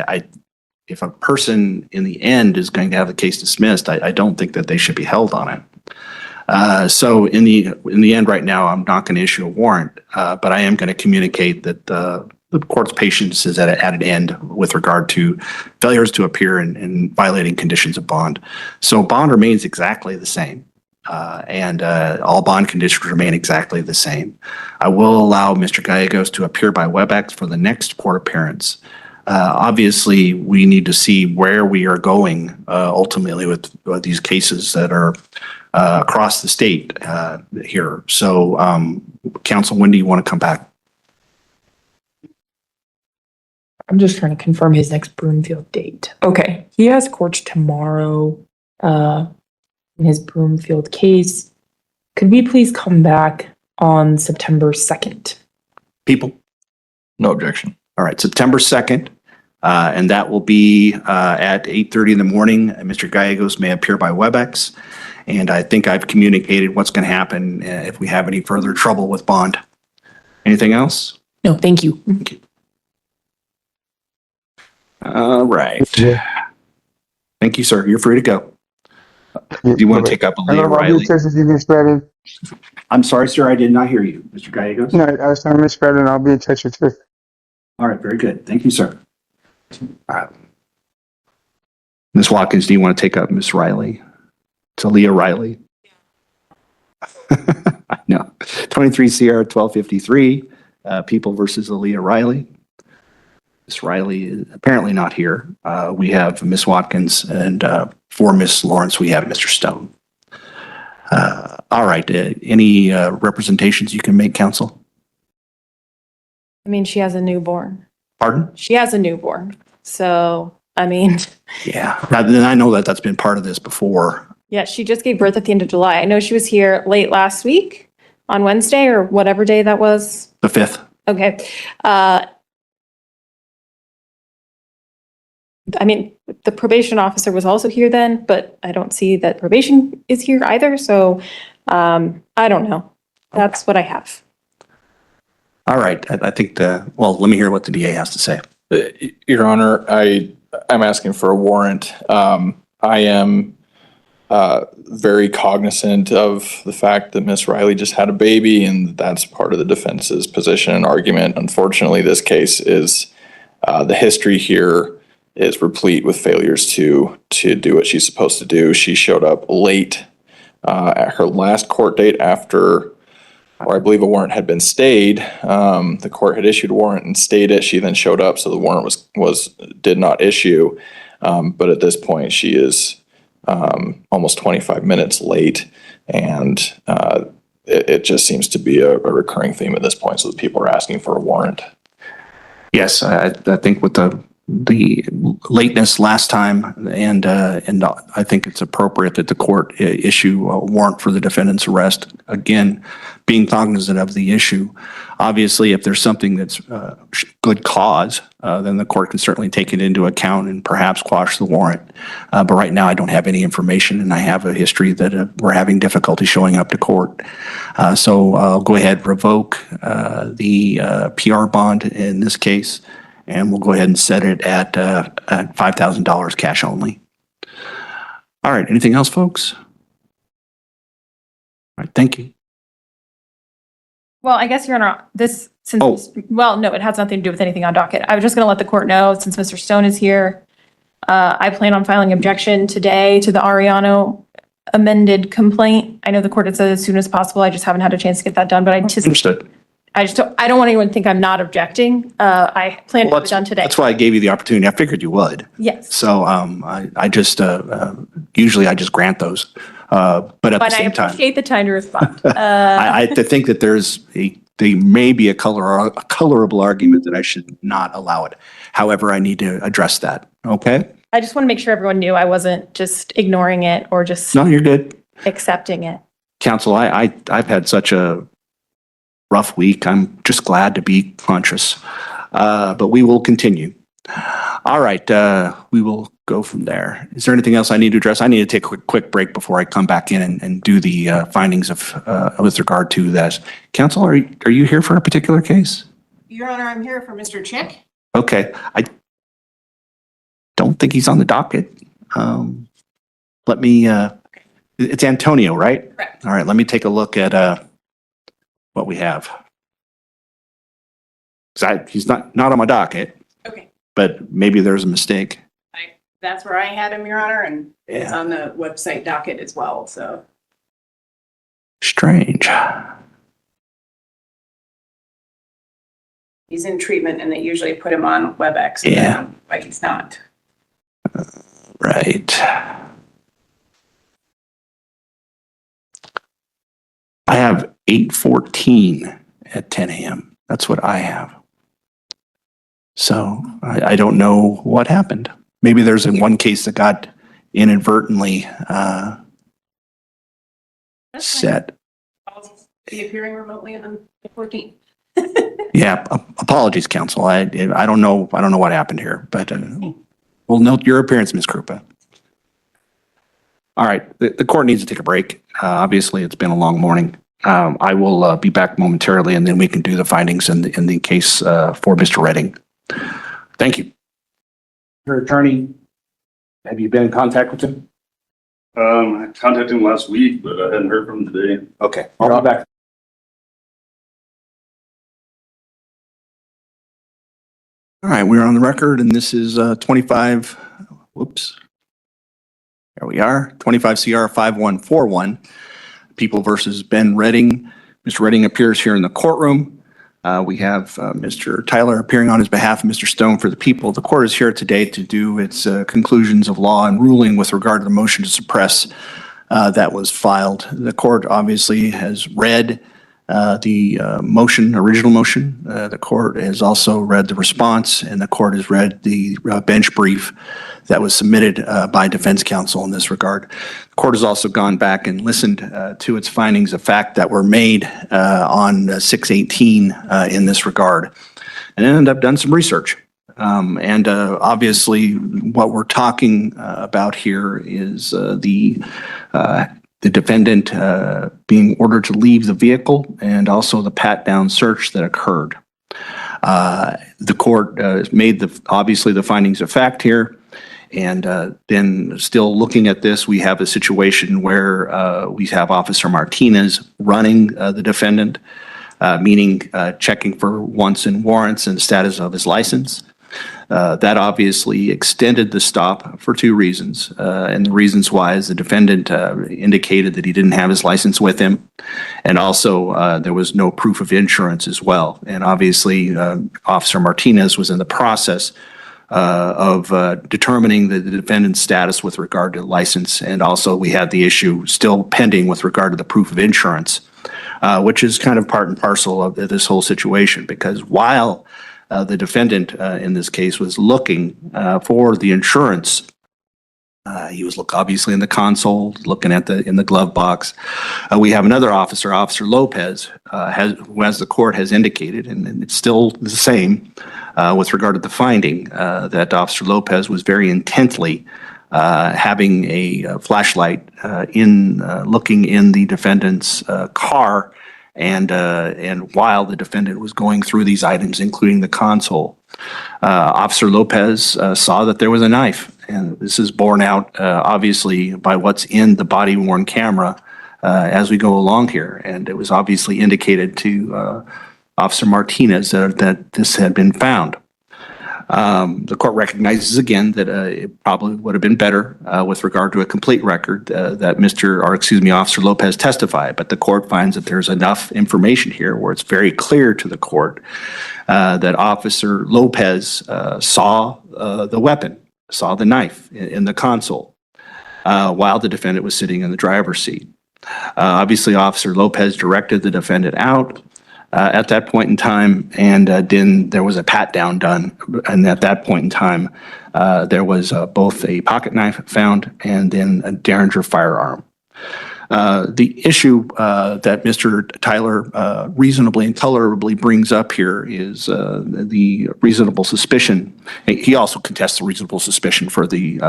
If a person in the end is going to have the case dismissed, I don't think that they should be held on it. So in the end right now, I'm not going to issue a warrant, but I am going to communicate that the court's patience is at an end with regard to failures to appear and violating conditions of bond. So bond remains exactly the same. And all bond conditions remain exactly the same. I will allow Mr. Gallegos to appear by WebEx for the next court appearance. Obviously, we need to see where we are going ultimately with these cases that are across the state here. So, counsel, when do you want to come back? I'm just trying to confirm his next Broomfield date. Okay, he has court tomorrow in his Broomfield case. Could we please come back on September 2nd? People? No objection. All right, September 2nd. And that will be at 8:30 in the morning. Mr. Gallegos may appear by WebEx. And I think I've communicated what's going to happen if we have any further trouble with bond. Anything else? No, thank you. Thank you. All right. Thank you, sir. You're free to go. Do you want to take up Leah Riley? I'm sorry, sir. I did not hear you, Mr. Gallegos. No, I was telling Ms. Bradley, I'll be in touch with you. All right, very good. Thank you, sir. Ms. Watkins, do you want to take up Ms. Riley? To Leah Riley? I know. 23 CR 1253, People versus Leah Riley. Ms. Riley is apparently not here. We have Ms. Watkins, and for Ms. Lawrence, we have Mr. Stone. All right. Any representations you can make, counsel? I mean, she has a newborn. Pardon? She has a newborn. So, I mean. Yeah. Then I know that that's been part of this before. Yeah, she just gave birth at the end of July. I know she was here late last week on Wednesday or whatever day that was. The 5th. Okay. I mean, the probation officer was also here then, but I don't see that probation is here either. So I don't know. That's what I have. All right. I think well, let me hear what the DA has to say. Your Honor, I'm asking for a warrant. I am very cognizant of the fact that Miss Riley just had a baby, and that's part of the defense's position and argument. Unfortunately, this case is, the history here is replete with failures to do what she's supposed to do. She showed up late at her last court date after, or I believe a warrant had been stayed. The court had issued a warrant and stayed it. She then showed up, so the warrant did not issue. But at this point, she is almost 25 minutes late, and it just seems to be a recurring theme at this point. So that people are asking for a warrant. Yes, I think with the lateness last time, and I think it's appropriate that the court issue a warrant for the defendant's arrest. Again, being cognizant of the issue. Obviously, if there's something that's good cause, then the court can certainly take it into account and perhaps quash the warrant. But right now, I don't have any information, and I have a history that we're having difficulty showing up to court. So I'll go ahead, revoke the PR bond in this case, and we'll go ahead and set it at $5,000 cash only. All right, anything else, folks? All right, thank you. Well, I guess, Your Honor, well, no, it has nothing to do with anything on docket. I was just going to let the court know, since Mr. Stone is here, I plan on filing objection today to the Ariano amended complaint. I know the court had said as soon as possible. I just haven't had a chance to get that done, but Understood. I don't want anyone to think I'm not objecting. I plan to have it done today. That's why I gave you the opportunity. I figured you would. Yes. So I just, usually I just grant those. But at the But I same time, appreciate the time to respond. I think that there may be a colorable argument that I should not allow it. However, I need to address that. Okay? I just want to make sure everyone knew I wasn't just ignoring it or just No, you're good. accepting it. Counsel, I've had such a rough week. I'm just glad to be conscious. But we will continue. All right, we will go from there. Is there anything else I need to address? I need to take a quick break before I come back in and do the findings of with regard to that. Counsel, are you here for a particular case? Your Honor, I'm here for Mr. Chick. Okay, I don't think he's on the docket. Let me, it's Antonio, right? Correct. All right, let me take a look at what we have. He's not on my docket. Okay. But maybe there's a mistake. That's where I had him, Your Honor, and it's Yeah. on the website docket as well, so. Strange. He's in treatment and they usually put him on WebEx. Yeah. But he's not. Right. I have 8:14 at 10 a.m. That's what I have. So I don't know what happened. Maybe there's one case that got inadvertently set. Be appearing remotely on the 14th. Yeah, apologies, counsel. I don't know what happened here, but we'll note your appearance, Ms. Krupa. All right, the court needs to take a break. Obviously, it's been a long morning. I will be back momentarily, and then we can do the findings in the case for Mr. Redding. Thank you. Your attorney, have you been in contact with him? I contacted him last week, but I hadn't heard from him today. Okay, I'll be back. All right, we're on the record, and this is 25, whoops. There we are, 25 CR 5141, People versus Ben Redding. Mr. Redding appears here in the courtroom. We have Mr. Tyler appearing on his behalf of Mr. Stone for the people. The court is here today to do its conclusions of law and ruling with regard to the motion to suppress that was filed. The court obviously has read the original motion. The court has also read the response, and the court has read the bench brief that was submitted by defense counsel in this regard. The court has also gone back and listened to its findings of fact that were made on 6/18 in this regard, and then ended up done some research. And obviously, what we're talking about here is the defendant being ordered to leave the vehicle, and also the pat-down search that occurred. The court made obviously the findings of fact here, And then still looking at this, we have a situation where we have Officer Martinez running the defendant, meaning checking for wants and warrants and the status of his license. That obviously extended the stop for two reasons. And the reasons why is the defendant indicated that he didn't have his license with him. And also there was no proof of insurance as well. And obviously Officer Martinez was in the process of determining the defendant's status with regard to license. And also we had the issue still pending with regard to the proof of insurance, which is kind of part and parcel of this whole situation, because while the defendant in this case was looking for the insurance, he was obviously in the console, looking at in the glove box. We have another officer, Officer Lopez, who, as the court has indicated, and it's still the same with regard to the finding, that Officer Lopez was very intently having a flashlight looking in the defendant's car, and while the defendant was going through these items, including the console. Officer Lopez saw that there was a knife, and this is borne out obviously by what's in the body-worn camera as we go along here. And it was obviously indicated to Officer Martinez that this had been found. The court recognizes again that it probably would have been better with regard to a complete record that Officer Lopez testified, but the court finds that there's enough information here where it's very clear to the court that Officer Lopez saw the weapon, saw the knife in the console while the defendant was sitting in the driver's seat. Obviously, Officer Lopez directed the defendant out at that point in time, and then there was a pat down done. And at that point in time, there was both a pocket knife found and then a Derringer firearm. The issue that Mr. Tyler reasonably and colorably brings up here is the reasonable suspicion. He also contests the reasonable suspicion for the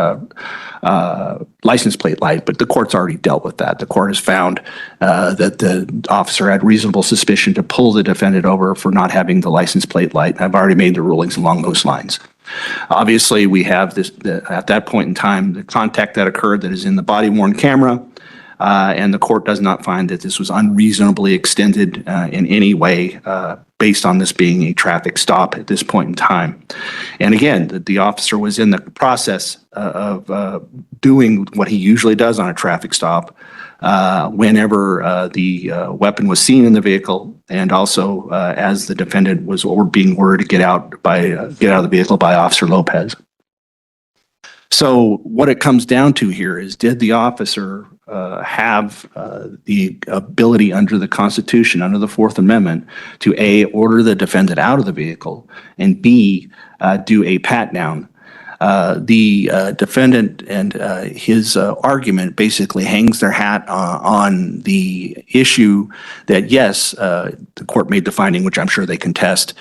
license plate light, but the court's already dealt with that. The court has found that the officer had reasonable suspicion to pull the defendant over for not having the license plate light. I've already made the rulings along those lines. Obviously, we have this at that point in time, the contact that occurred that is in the body-worn camera. And the court does not find that this was unreasonably extended in any way based on this being a traffic stop at this point in time. And again, the officer was in the process of doing what he usually does on a traffic stop whenever the weapon was seen in the vehicle, and also as the defendant was being ordered to get out of the vehicle by Officer Lopez. So what it comes down to here is, did the officer have the ability under the Constitution, under the Fourth Amendment, to A, order the defendant out of the vehicle, and B, do a pat down? The defendant and his argument basically hangs their hat on the issue that, yes, the court made the finding, which I'm sure they contest,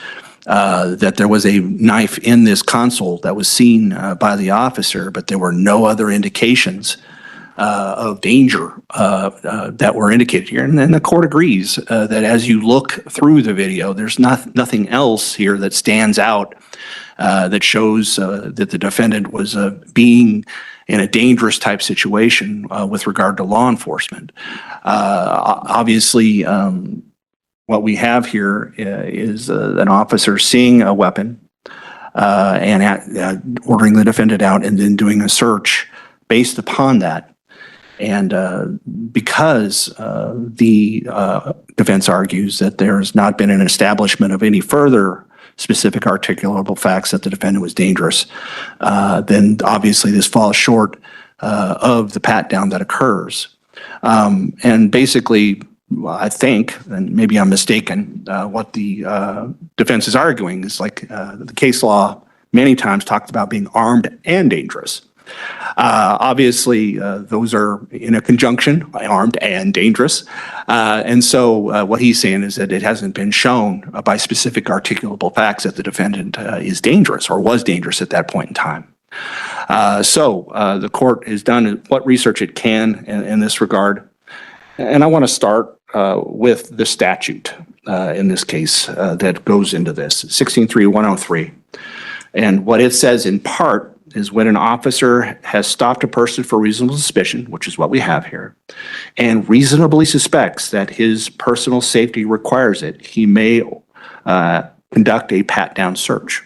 that there was a knife in this console that was seen by the officer, but there were no other indications of danger that were indicated here. And then the court agrees that as you look through the video, there's nothing else here that stands out that shows that the defendant was being in a dangerous type situation with regard to law enforcement. Obviously, what we have here is an officer seeing a weapon and ordering the defendant out, and then doing a search based upon that. And because the defense argues that there has not been an establishment of any further specific articulable facts that the defendant was dangerous, then obviously this falls short of the pat down that occurs. And basically, I think, and maybe I'm mistaken, what the defense is arguing is like the case law many times talked about being armed and dangerous. Obviously, those are in a conjunction, armed and dangerous. And so what he's saying is that it hasn't been shown by specific articulable facts that the defendant is dangerous or was dangerous at that point in time. So the court has done what research it can in this regard. And I want to start with the statute in this case that goes into this, 16.3.103. And what it says in part is when an officer has stopped a person for reasonable suspicion, which is what we have here, and reasonably suspects that his personal safety requires it, he may conduct a pat-down search.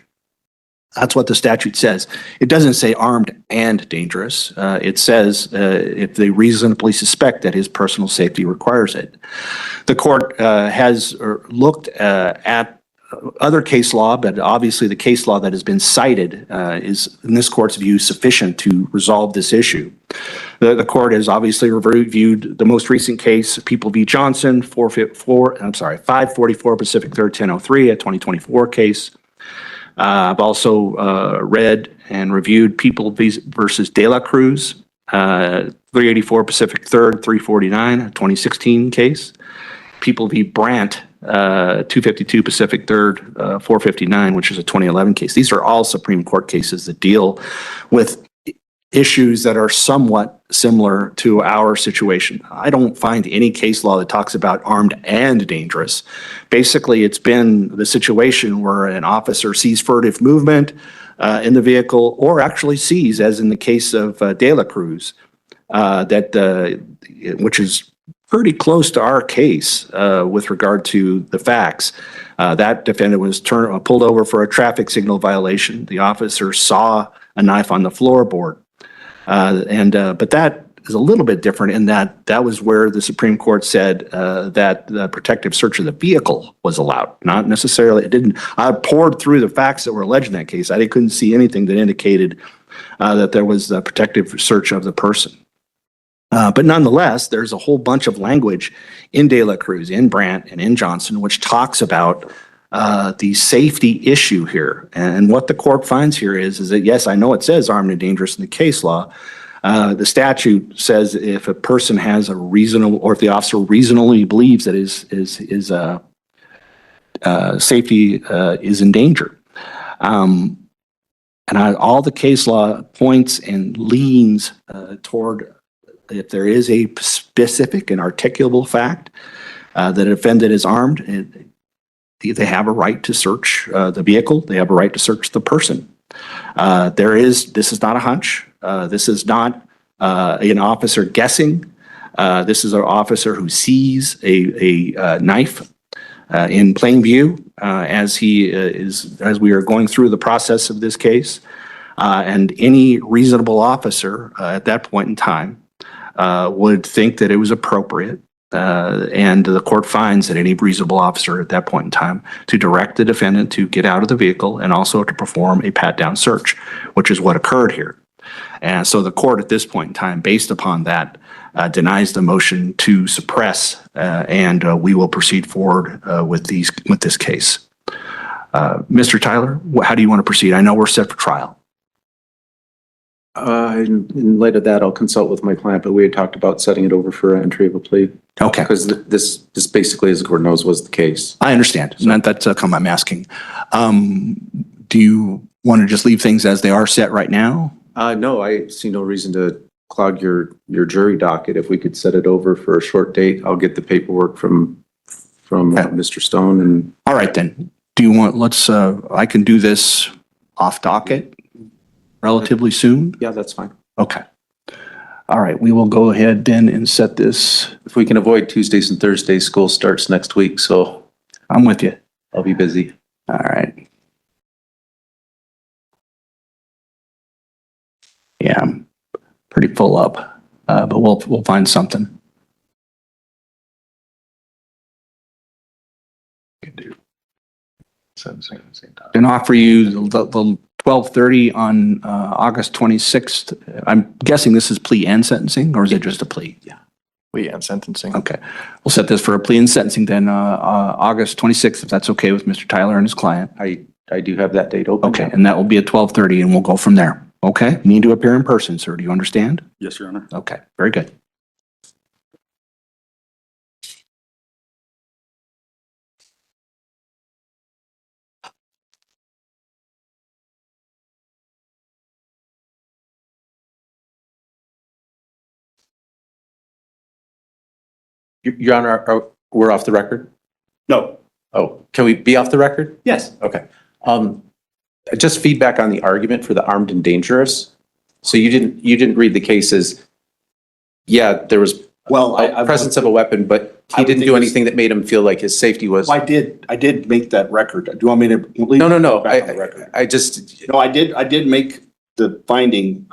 That's what the statute says. It doesn't say armed and dangerous. It says if they reasonably suspect that his personal safety requires it. The court has looked at other case law, but obviously the case law that has been cited is, in this court's view, sufficient to resolve this issue. The court has obviously reviewed the most recent case, People v. Johnson, 544 Pacific 3rd 1003, a 2024 case. I've also read and reviewed People versus De La Cruz, 384 Pacific 3rd 349, a 2016 case. People v. Brandt, 252 Pacific 3rd 459, which is a 2011 case. These are all Supreme Court cases that deal with issues that are somewhat similar to our situation. I don't find any case law that talks about armed and dangerous. Basically, it's been the situation where an officer sees furtive movement in the vehicle, or actually sees, as in the case of De La Cruz, which is pretty close to our case with regard to the facts. That defendant was pulled over for a traffic signal violation. The officer saw a knife on the floorboard. But that is a little bit different in that was where the Supreme Court said that the protective search of the vehicle was allowed. Not necessarily, I poured through the facts that were alleged in that case. I couldn't see anything that indicated that there was a protective search of the person. But nonetheless, there's a whole bunch of language in De La Cruz, in Brandt, and in Johnson, which talks about the safety issue here. And what the court finds here is that, yes, I know it says armed and dangerous in the case law. The statute says if a person has a reasonable, or if the officer reasonably believes that his safety is in danger. All the case law points and leans toward, if there is a specific and articulable fact that a defendant is armed, they have a right to search the vehicle. They have a right to search the person. This is not a hunch. This is not an officer guessing. This is an officer who sees a knife in plain view as we are going through the process of this case. And any reasonable officer at that point in time would think that it was appropriate. And the court finds that any reasonable officer at that point in time to direct the defendant to get out of the vehicle and also to perform a pat-down search, which is what occurred here. And so the court at this point in time, based upon that, denies the motion to suppress, and we will proceed forward with this case. Mr. Tyler, how do you want to proceed? I know we're set for trial. In light of that, I'll consult with my client, but we had talked about setting it over for entry of a plea. Okay. Because this basically, as the court knows, was the case. I understand. So, that's a comment I'm asking. Do you want to just leave things as they are set right now? No, I see no reason to clog your jury docket. If we could set it over for a short date, I'll get the paperwork from Mr. Stone. And all right, then. Do you want, I can do this off docket relatively soon? Yeah, that's fine. Okay. All right, we will go ahead then and set this. If we can avoid Tuesdays and Thursdays, school starts next week, so I'm with you. I'll be busy. All right. Yeah, I'm pretty full up, but we'll find something. And offer you the 12:30 on August 26th. I'm guessing this is plea and sentencing, or is it just a plea? Yeah. Plea and sentencing. Okay. We'll set this for a plea and sentencing then, August 26th, if that's okay with Mr. Tyler and his client. I do have that date open. Okay, and that will be at 12:30, and we'll go from there. Okay? Need to appear in person, sir. Do you understand? Yes, Your Honor. Okay, very good. Your Honor, we're off the record? No. Oh, can we be off the record? Yes. Okay. just feedback on the argument for the armed and dangerous. So you didn't read the cases. Yeah, there was presence of a weapon, but he didn't do anything that made him feel like his safety was. I did make that record. Do you want me to? No. I just, no, I did make the finding.